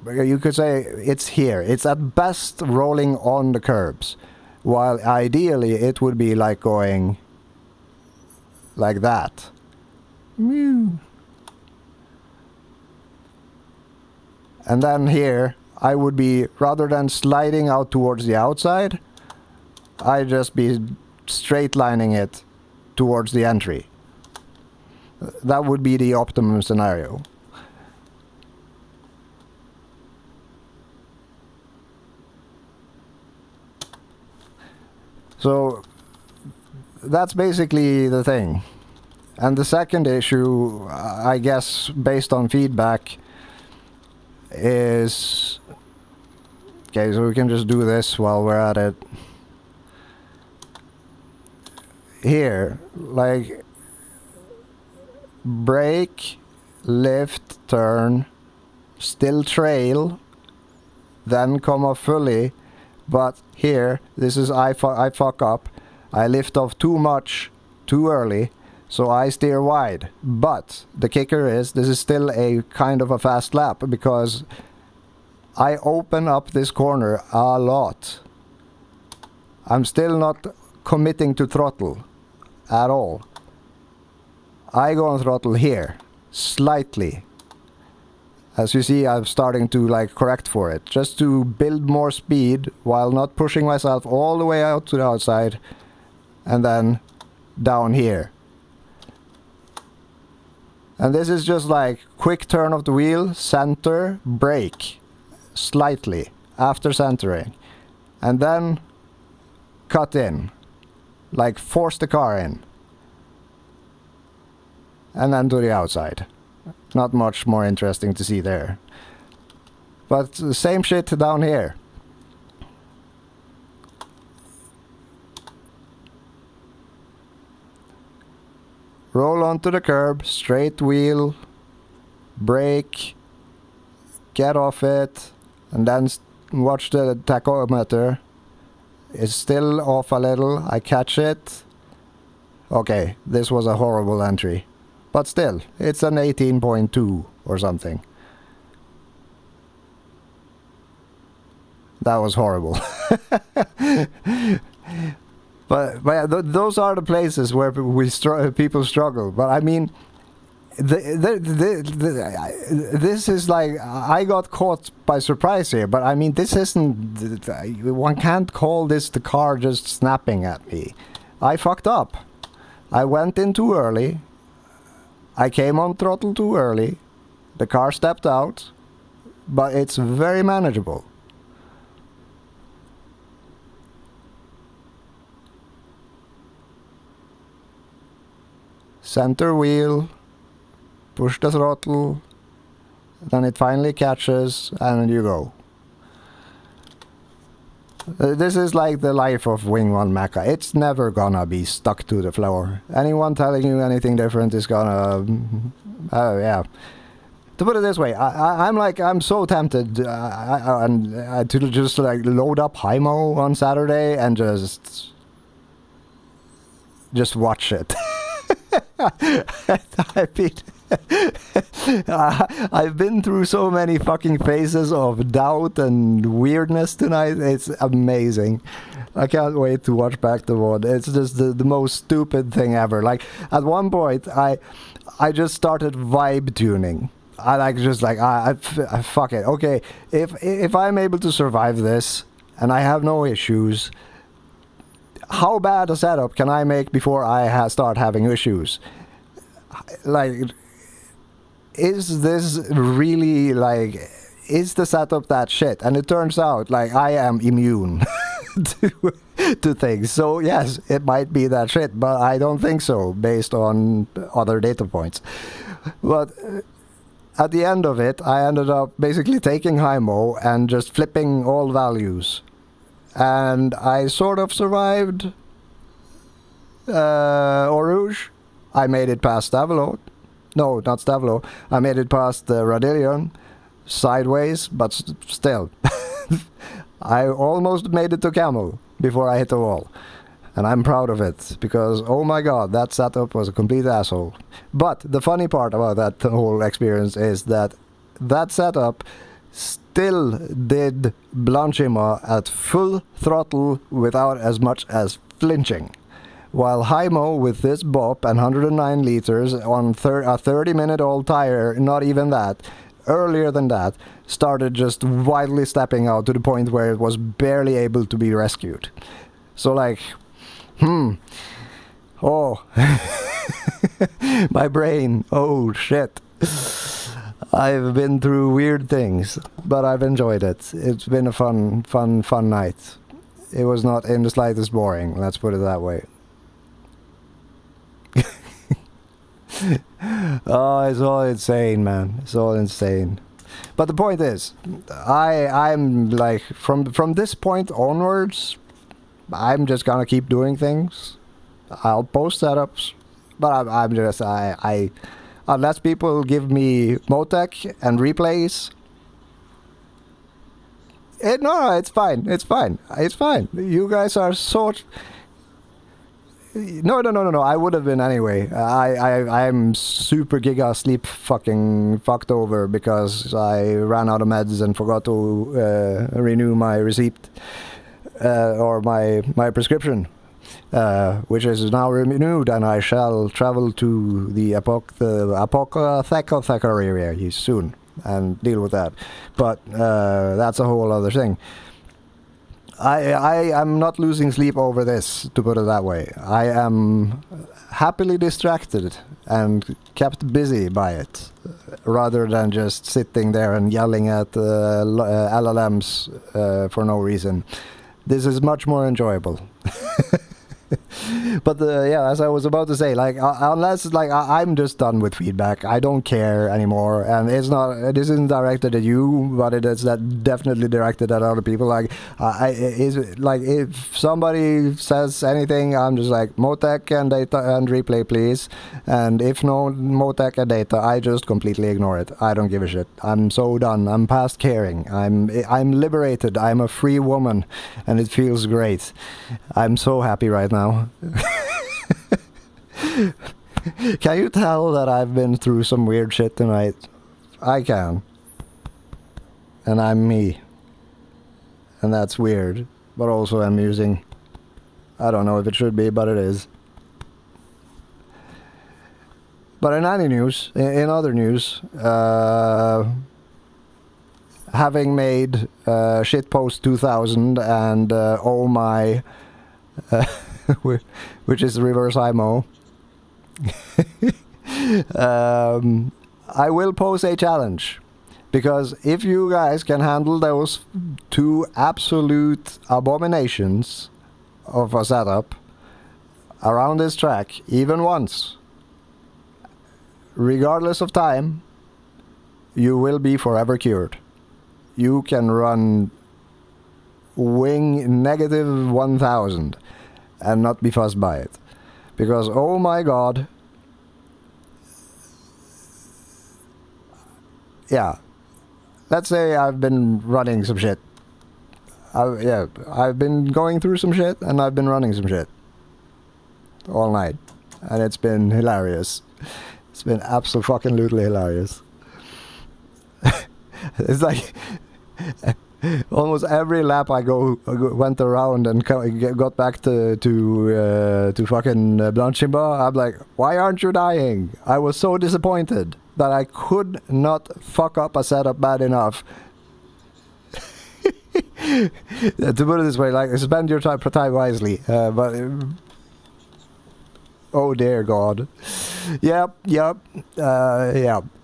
you could say it's here. It's at best rolling on the curbs, while ideally it would be like going like that. And then here, I would be, rather than sliding out towards the outside, I'd just be straight lining it towards the entry. That would be the optimum scenario. So that's basically the thing. And the second issue, I guess, based on feedback, is... Okay, so we can just do this while we're at it. Here, like, brake, lift, turn, still trail, then come off fully. But here, this is I fuck up. I lift off too much, too early, so I steer wide. But the kicker is, this is still a kind of a fast lap, because I open up this corner a lot. I'm still not committing to throttle at all. I go on throttle here, slightly. As you see, I'm starting to like correct for it, just to build more speed while not pushing myself all the way out to the outside, and then down here. And this is just like quick turn of the wheel, center, brake, slightly after centering, and then cut in, like force the car in, and then to the outside. Not much more interesting to see there. But the same shit down here. Roll onto the curb, straight wheel, brake, get off it, and then watch the tachometer. It's still off a little. I catch it. Okay, this was a horrible entry. But still, it's an 18.2 or something. That was horrible. but yeah, those are the places where people struggle. But I mean, this is like, I got caught by surprise here. But I mean, this isn't, one can't call this the car just snapping at me. I fucked up. I went in too early. I came on throttle too early. The car stepped out, but it's very manageable. Center wheel, push the throttle, then it finally catches, and you go. This is like the life of Wing 1 Mecha. It's never gonna be stuck to the floor. Anyone telling you anything different is gonna... yeah. To put it this way, I'm so tempted to just like load up Hymo on Saturday and just watch it. I mean, I've been through so many fucking phases of doubt and weirdness tonight. It's amazing. I can't wait to watch back the VOD. It's just the most stupid thing ever. Like, at one point, I just started vibe tuning. I like just like I fuck it. Okay, if I'm able to survive this and I have no issues, how bad a setup can I make before I start having issues? Like, is this really like? Is the setup that shit? And it turns out like I am immune to things. So yes, it might be that shit, but I don't think so based on other data points. But at the end of it, I ended up basically taking Hymo and just flipping all values. And I sort of survived Eau Rouge. I made it past Stavelo. No, not Stavelo. I made it past Radillion. Sideways, but still. I almost made it to Camel before I hit the wall. And I'm proud of it, because oh my god, that setup was a complete asshole. But the funny part about that whole experience is that that setup still did Blanchima at full throttle without as much as flinching. While Hymo with this bop and 109 liters on a 30-minute old tire, not even that, earlier than that, started just wildly stepping out to the point where it was barely able to be rescued. So like, oh, my brain, oh shit. I've been through weird things, but I've enjoyed it. It's been a fun night. It was not in the slightest boring, let's put it that way. Oh, it's all insane, man. It's all insane. But the point is, I'm like, from this point onwards, I'm just gonna keep doing things. I'll post setups, but I'm just, unless people give me Motec and replays, no, it's fine. It's fine. It's fine. You guys are sort. No. I would have been anyway. I'm super giga sleep fucked over because I ran out of meds and forgot to renew my receipt or my prescription, which is now renewed, and I shall travel to the apothecary area soon and deal with that. But that's a whole other thing. I am not losing sleep over this, to put it that way. I am happily distracted and kept busy by it, rather than just sitting there and yelling at LLMs for no reason. This is much more enjoyable. But yeah, as I was about to say, like unless like I'm just done with feedback, I don't care anymore, and this isn't directed at you, but it is definitely directed at other people. Like if somebody says anything, I'm just like Motec and data and replay, please. And if no Motec and data, I just completely ignore it. I don't give a shit. I'm so done. I'm past caring. I'm liberated. I'm a free woman, and it feels great. I'm so happy right now. Can you tell that I've been through some weird shit tonight? I can. And I'm me. And that's weird, but also amusing. I don't know if it should be, but it is. But in other news, having made Shitpost 2000 and Oh My... which is reverse Hymo. I will pose a challenge, because if you guys can handle those two absolute abominations of a setup around this track even once, regardless of time, you will be forever cured. You can run wing negative 1000 and not be fussed by it, because oh my god, yeah, let's say I've been running some shit. I've been going through some shit, and I've been running some shit all night. and it's been hilarious. It's been absolutely hilarious. It's like almost every lap I went around and got back to fucking Blanchimba. I'm like, why aren't you dying? I was so disappointed that I could not fuck up a setup bad enough. To put it this way, like, spend your time wisely. But oh dear God. Yep. Yeah.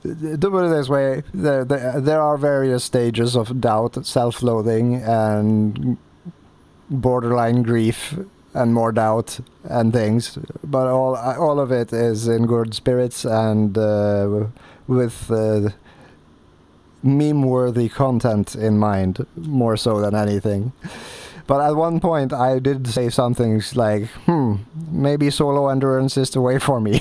To put it this way, there are various stages of doubt, self-loathing, and borderline grief, and more doubt and things. But all of it is in good spirits and with meme-worthy content in mind, more so than anything. But at one point I did say something like, maybe solo endurance is the way for me.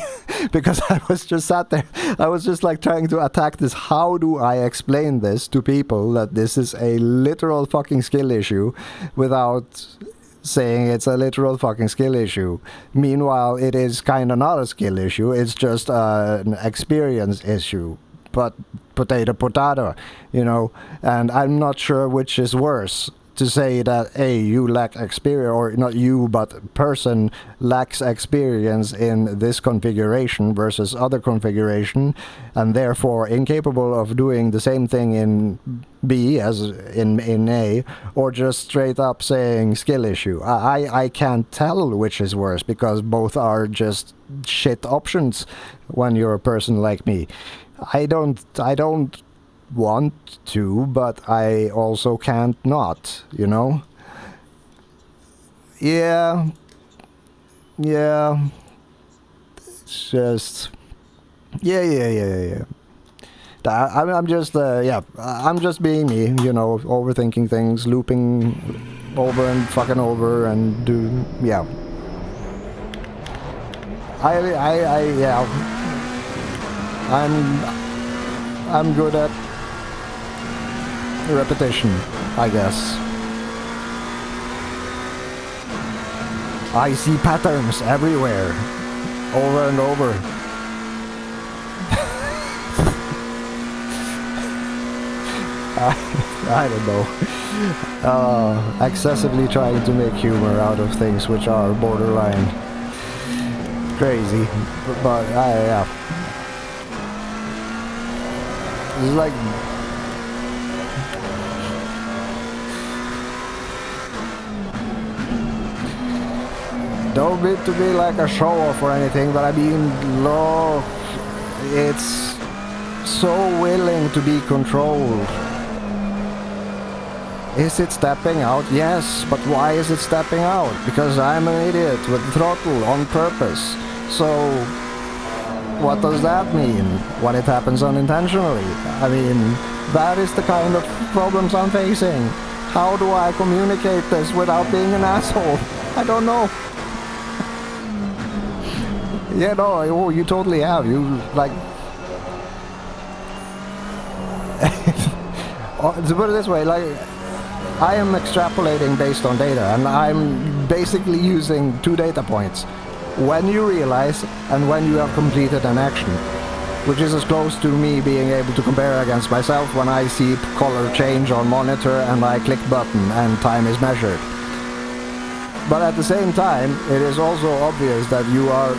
Because I was just sat there, I was just like trying to attack this. How do I explain this to people that this is a literal fucking skill issue without saying it's a literal fucking skill issue? Meanwhile, it is kind of not a skill issue, it's just an experience issue. But potato, you know, and I'm not sure which is worse. To say that, you lack experience, or not you, but person lacks experience in this configuration versus other configuration, and therefore incapable of doing the same thing in B as in A, or just straight up saying skill issue. I can't tell which is worse, because both are just shit options when you're a person like me. I don't want to, but I also can't not, you know? Yeah. It's just... Yeah. I'm just, I'm just being me, you know, overthinking things, looping over and fucking over and yeah. I'm good at repetition, I guess. I see patterns everywhere, over and over. I don't know. Excessively trying to make humor out of things which are borderline crazy, but yeah. It's like... Don't mean to be like a show-off or anything, but I mean, it's so willing to be controlled. Is it stepping out? Yes, but why is it stepping out? Because I'm an idiot with throttle on purpose. So... what does that mean when it happens unintentionally? I mean, that is the kind of problems I'm facing. How do I communicate this without being an asshole? I don't know. Yeah, no, you totally have. You, like... To put it this way, like... I am extrapolating based on data, and I'm basically using 2 data points. When you realize and when you have completed an action, which is as close to me being able to compare against myself when I see color change on monitor and I click button and time is measured. But at the same time, it is also obvious that you are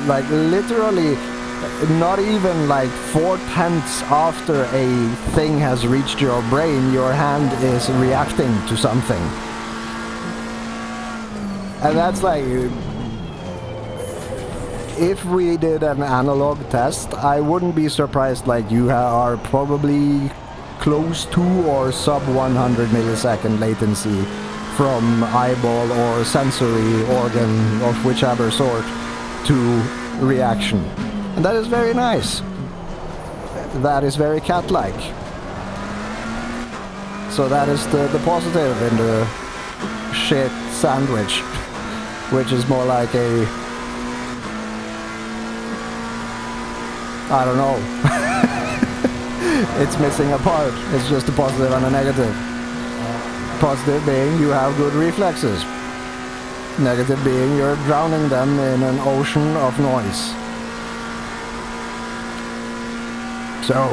like literally not even like 4/10 after a thing has reached your brain, your hand is reacting to something. And that's like... if we did an analog test, I wouldn't be surprised, like, you are probably close to or sub 100 millisecond latency from eyeball or sensory organ of whichever sort to reaction. And that is very nice. That is very cat-like. So that is the positive in the shit sandwich, which is more like a... I don't know. It's missing a part. It's just a positive and a negative. Positive being you have good reflexes. Negative being you're drowning them in an ocean of noise. So,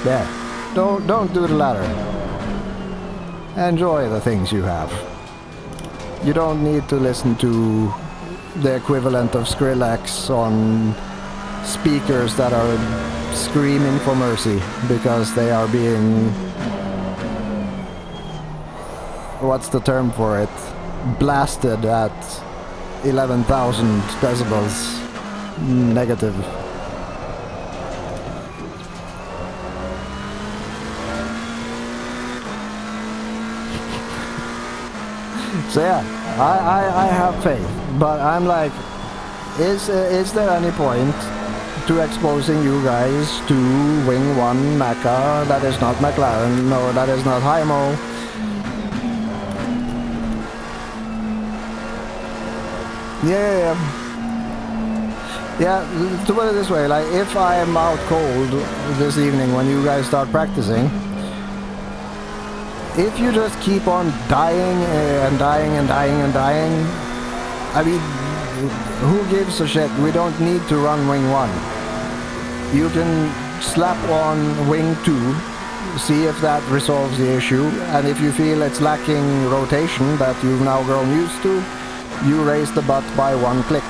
yeah, don't do the latter. Enjoy the things you have. You don't need to listen to the equivalent of Skrillex on speakers that are screaming for mercy because they are being... what's the term for it? Blasted at 11,000 decibels negative. So yeah, I have faith, but I'm like, is there any point to exposing you guys to Wing 1 Mecha that is not McLaren, no, that is not Hymo? Yeah, to put it this way, like if I am out cold this evening when you guys start practicing, if you just keep on dying and dying and dying and dying, I mean, who gives a shit? We don't need to run Wing 1. You can slap on Wing 2, see if that resolves the issue, and if you feel it's lacking rotation that you've now grown used to, you raise the butt by one click.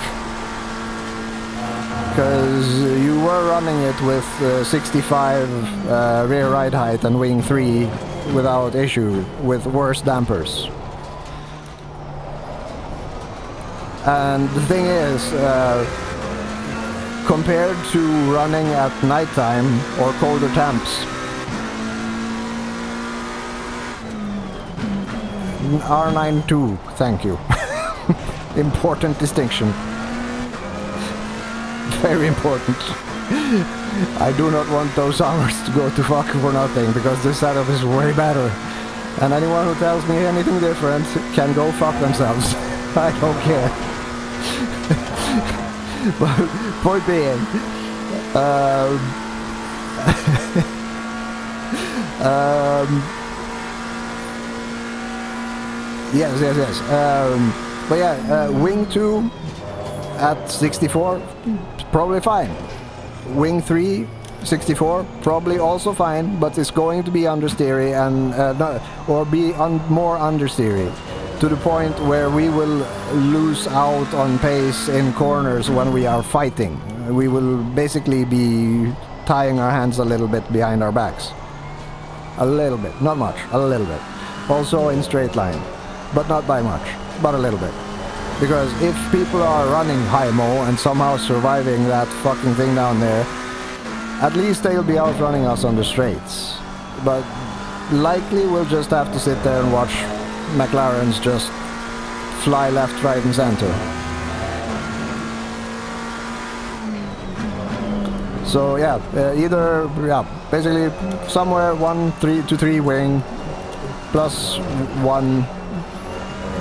Because you were running it with 65 rear ride height and Wing 3 without issue, with worse dampers. And the thing is, compared to running at nighttime or colder temps, R92, thank you. Important distinction. Very important. I do not want those hours to go to fuck for nothing, because this setup is way better. And anyone who tells me anything different can go fuck themselves. I don't care. But point being, yes. But yeah, Wing 2 at 64, probably fine. Wing 3, 64, probably also fine, but it's going to be understeery and more understeery, to the point where we will lose out on pace in corners when we are fighting. We will basically be tying our hands a little bit behind our backs. A little bit, not much, a little bit. Also in straight line, but not by much, but a little bit. Because if people are running Hymo and somehow surviving that fucking thing down there, at least they'll be outrunning us on the straights. But likely we'll just have to sit there and watch McLarens just fly left, right and center. So yeah, basically somewhere 1 to 3 wing plus 1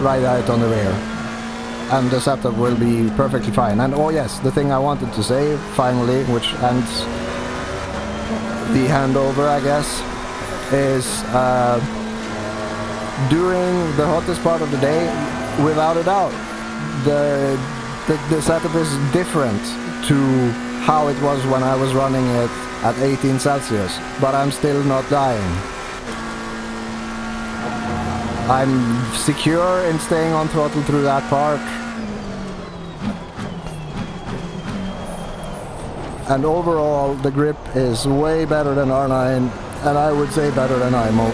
ride height on the rear. And the setup will be perfectly fine. And oh yes, the thing I wanted to say finally, which ends the handover I guess, is during the hottest part of the day, without a doubt, the setup is different to how it was when I was running it at 18 Celsius, but I'm still not dying. I'm secure in staying on throttle through that part. And overall, the grip is way better than R9, and I would say better than Hymo.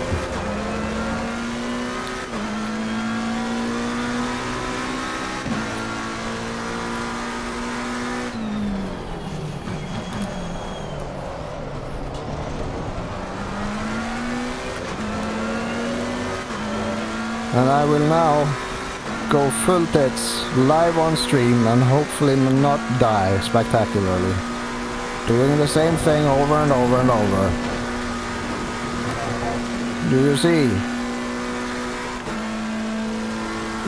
And I will now go full tits live on stream and hopefully not die spectacularly. Doing the same thing over and over and over. Do you see?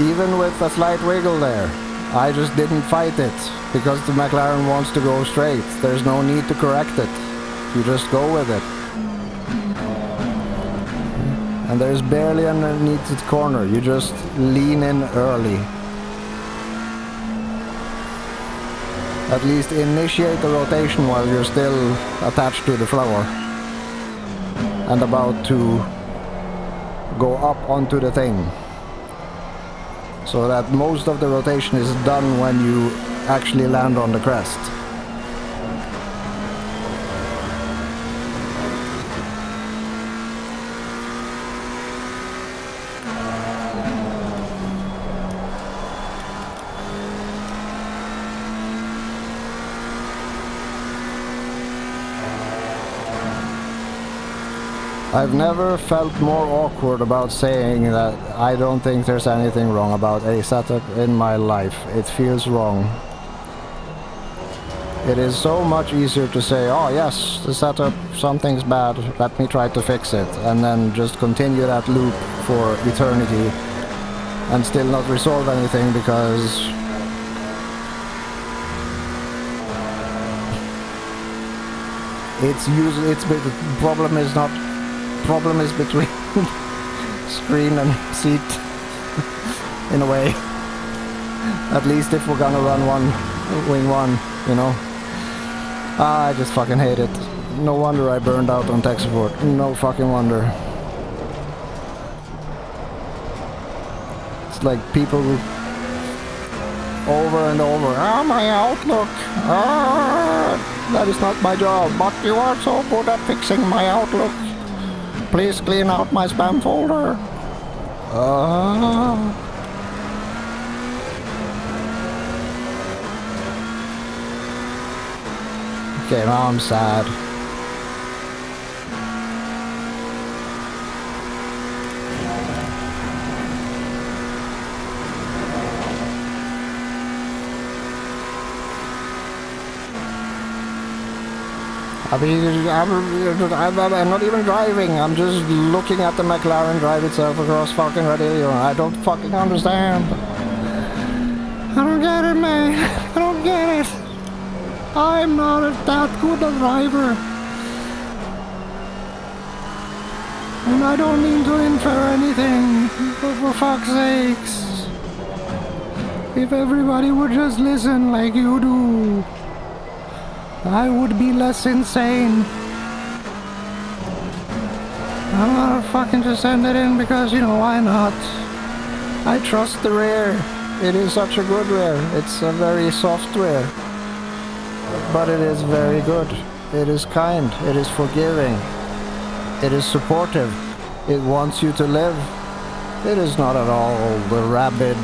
Even with a slight wiggle there, I just didn't fight it, because the McLaren wants to go straight. There's no need to correct it. You just go with it. And there's barely a needed corner. You just lean in early. At least initiate the rotation while you're still attached to the floor and about to go up onto the thing, so that most of the rotation is done when you actually land on the crest. I've never felt more awkward about saying that I don't think there's anything wrong about a setup in my life. It feels wrong. It is so much easier to say, oh yes, the setup, something's bad, let me try to fix it, and then just continue that loop for eternity and still not resolve anything because problem is between screen and seat in a way. At least if we're gonna run wing one, you know. I just fucking hate it. No wonder I burned out on tech support. No fucking wonder. It's like people over and over, my Outlook, that is not my job, but you are so good at fixing my Outlook. Please clean out my spam folder. Okay, now I'm sad. I'm not even driving, I'm just looking at the McLaren drive itself across fucking Red Hill. I don't fucking understand. I don't get it, man. I don't get it. I'm not that good a driver. And I don't mean to infer anything, but for fuck's sakes. If everybody would just listen like you do, I would be less insane. I'm gonna fucking just send it in because, you know, why not? I trust the rear. It is such a good rear. It's a very soft rear. But it is very good. It is kind. It is forgiving. It is supportive. It wants you to live. It is not at all the rabid,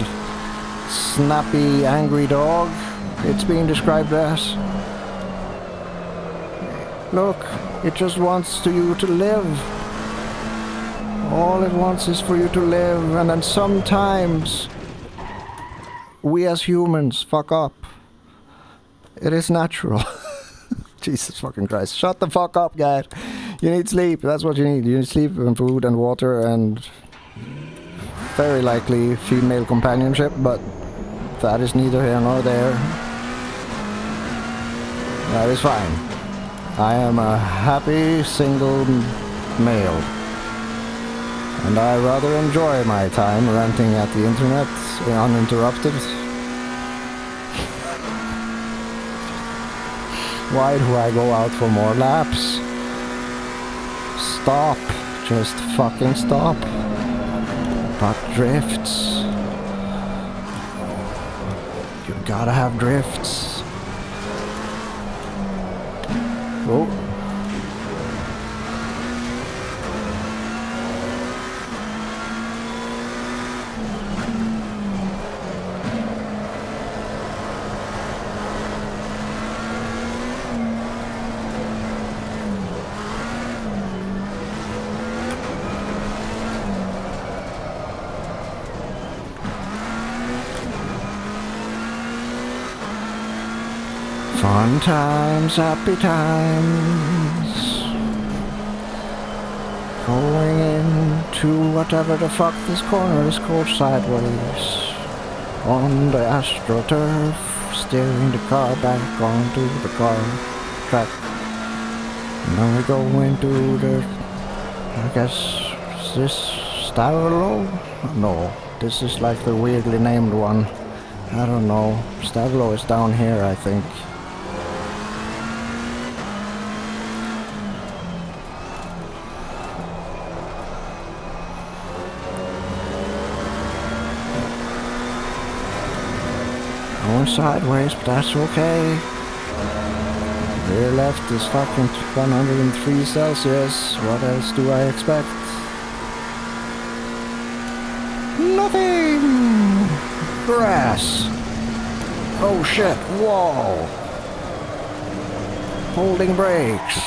snappy, angry dog it's being described as. Look, it just wants you to live. All it wants is for you to live, and then sometimes we as humans fuck up. It is natural. Jesus fucking Christ. Shut the fuck up, guys. You need sleep. That's what you need. You need sleep and food and water and very likely female companionship, but that is neither here nor there. That is fine. I am a happy single male, and I rather enjoy my time ranting at the internet uninterrupted. Why do I go out for more laps? Stop. Just fucking stop. But drifts. You gotta have drifts. Oh. Fun times, happy times. Going into whatever the fuck this corner is called sideways. On the AstroTurf, steering the car back onto the car track. Now we go into the, I guess, is this Stavro? No, this is like the weirdly named one. I don't know. Stavro is down here, I think. Going sideways, but that's okay. Rear left is fucking 103 Celsius. What else do I expect? Nothing! Grass! Oh shit, whoa! Holding brakes.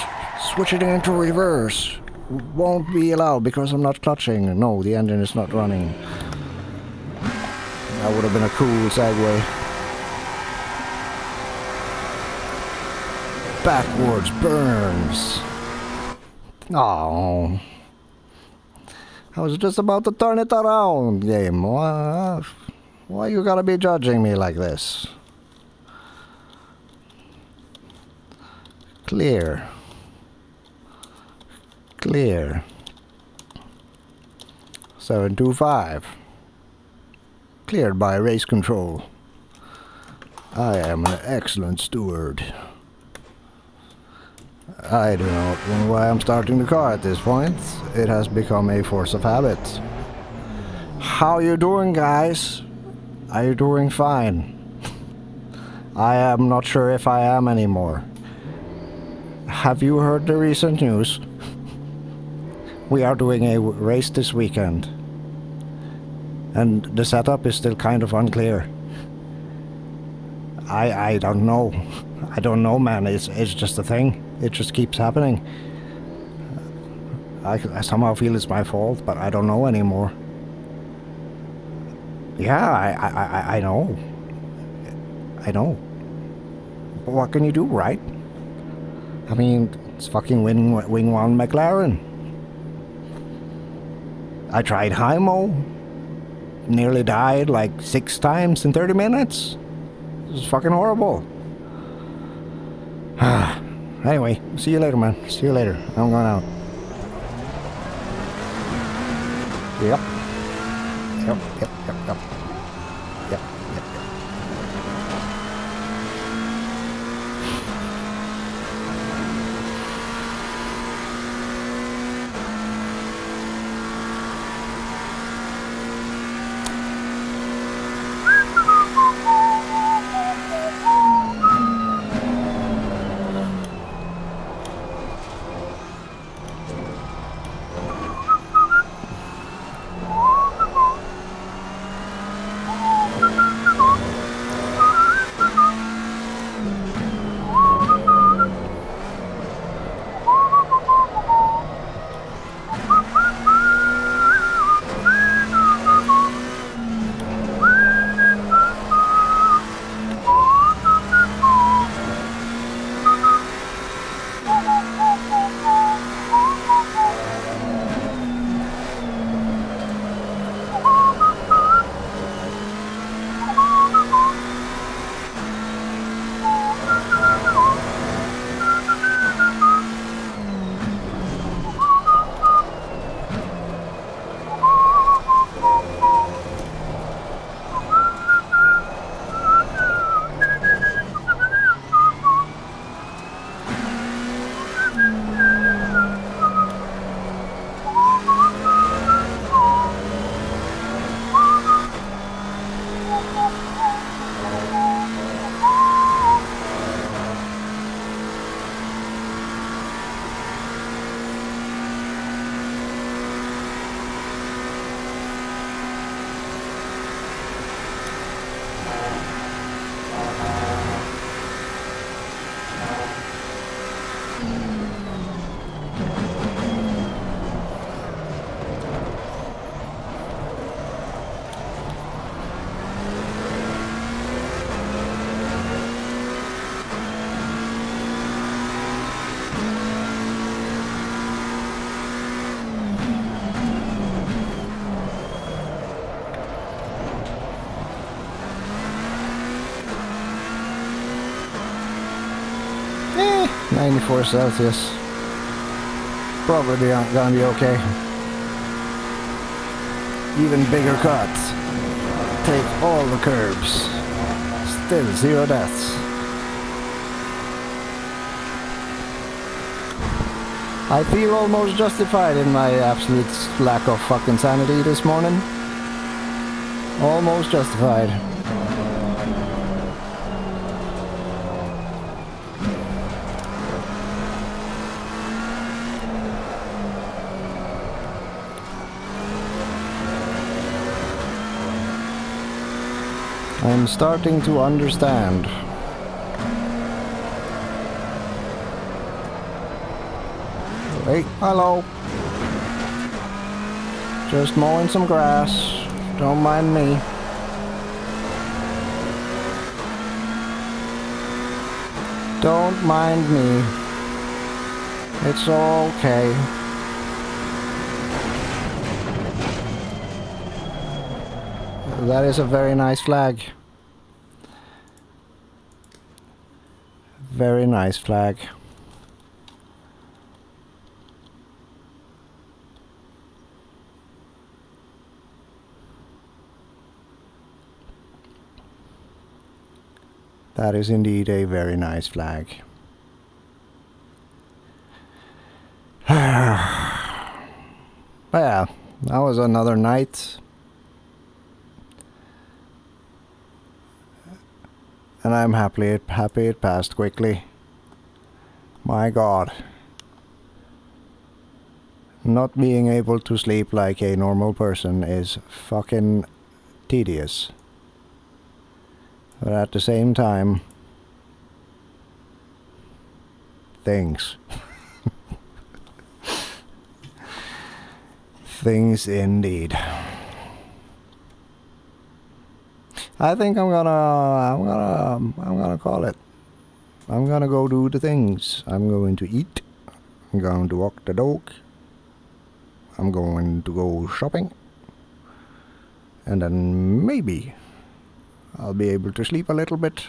Switching into reverse. Won't be allowed because I'm not clutching. No, the engine is not running. That would have been a cool segue. Backwards burns. Oh. I was just about to turn it around, game. Why you gotta be judging me like this? Clear. Clear. 725. Cleared by race control. I am an excellent steward. I do not know why I'm starting the car at this point. It has become a force of habit. How you doing, guys? Are you doing fine? I am not sure if I am anymore. Have you heard the recent news? We are doing a race this weekend. And the setup is still kind of unclear. I don't know. I don't know, man. It's just a thing. It just keeps happening. I somehow feel it's my fault, but I don't know anymore. Yeah, I know. I know. But what can you do, right? I mean, it's fucking wing one McLaren. I tried Hymo. Nearly died like 6 times in 30 minutes. It was fucking horrible. Anyway, see you later, man. See you later. I'm going out. Yep. Yep. Eh, 94 Celsius. Probably gonna be okay. Even bigger cuts. Take all the curbs. Still 0 deaths. I feel almost justified in my absolute lack of fucking sanity this morning. Almost justified. I'm starting to understand. Hey, hello. Just mowing some grass. Don't mind me. Don't mind me. It's okay. That is a very nice flag. Very nice flag. That is indeed a very nice flag. But yeah, that was another night. And I'm happy it passed quickly. My God. Not being able to sleep like a normal person is fucking tedious. But at the same time, things. Things indeed. I think I'm gonna call it. I'm gonna go do the things. I'm going to eat. I'm going to walk the dog. I'm going to go shopping. And then maybe I'll be able to sleep a little bit.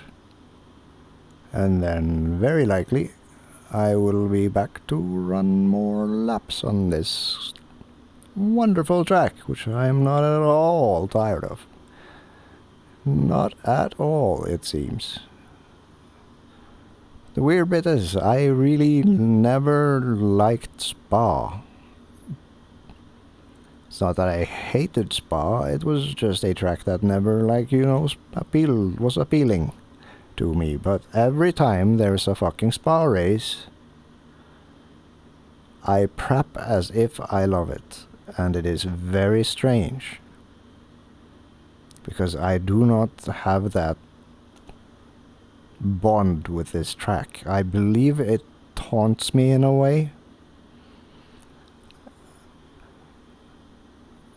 And then very likely I will be back to run more laps on this wonderful track, which I am not at all tired of. Not at all, it seems. The weird bit is, I really never liked Spa. It's not that I hated Spa, it was just a track that never, like, you know, was appealing to me. But every time there's a fucking Spa race, I prep as if I love it. And it is very strange. Because I do not have that bond with this track. I believe it taunts me in a way.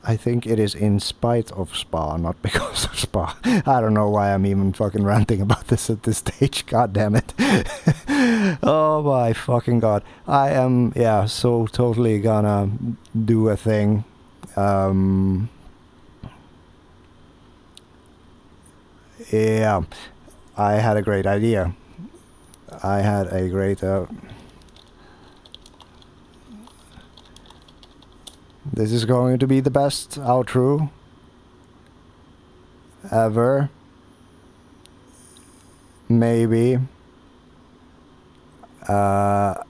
I think it is in spite of Spa, not because of Spa. I don't know why I'm even fucking ranting about this at this stage. God damn it. Oh my fucking God. I am, yeah, so totally gonna do a thing. Yeah, I had a great idea. I had a great... This is going to be the best outro ever. Maybe. But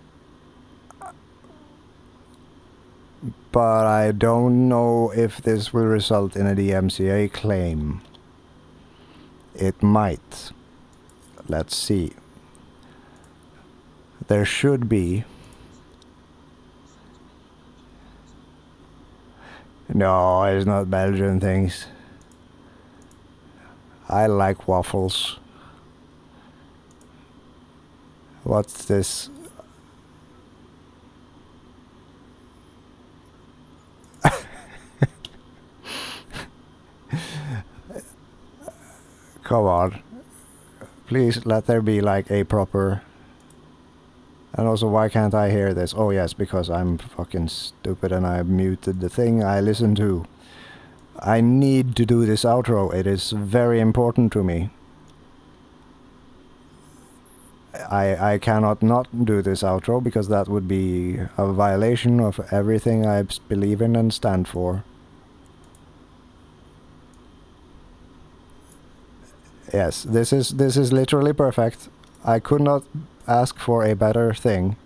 I don't know if this will result in a DMCA claim. It might. Let's see. There should be. No, it's not Belgian things. I like waffles. What's this? Come on. Please let there be like a proper... And also, why can't I hear this? Oh yes, because I'm fucking stupid and I muted the thing I listen to. I need to do this outro. It is very important to me. I cannot not do this outro because that would be a violation of everything I believe in and stand for. Yes, this is literally perfect. I could not ask for a better thing.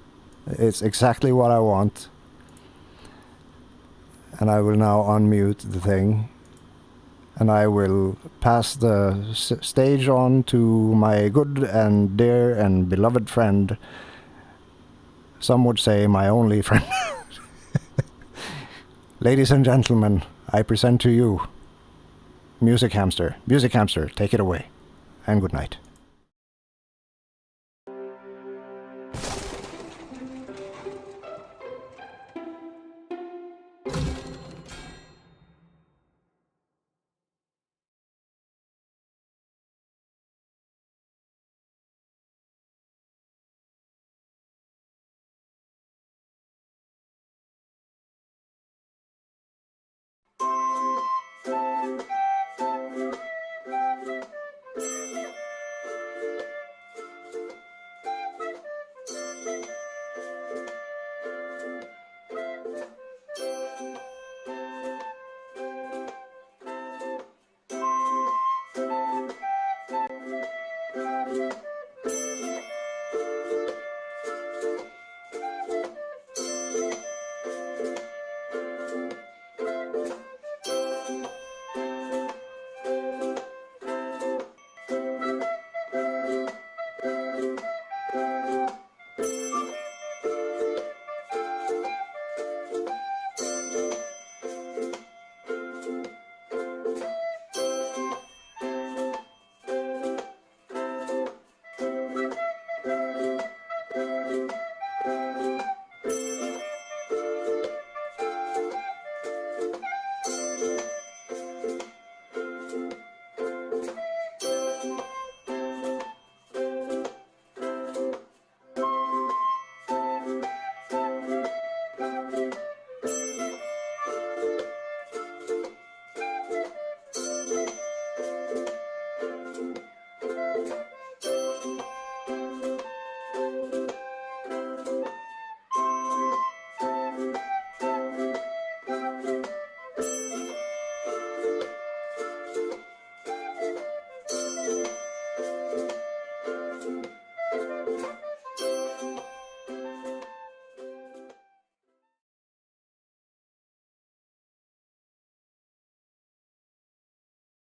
It's exactly what I want. And I will now unmute the thing. And I will pass the stage on to my good and dear and beloved friend. Some would say my only friend. Ladies and gentlemen, I present to you Music Hamster, take it away. And good night.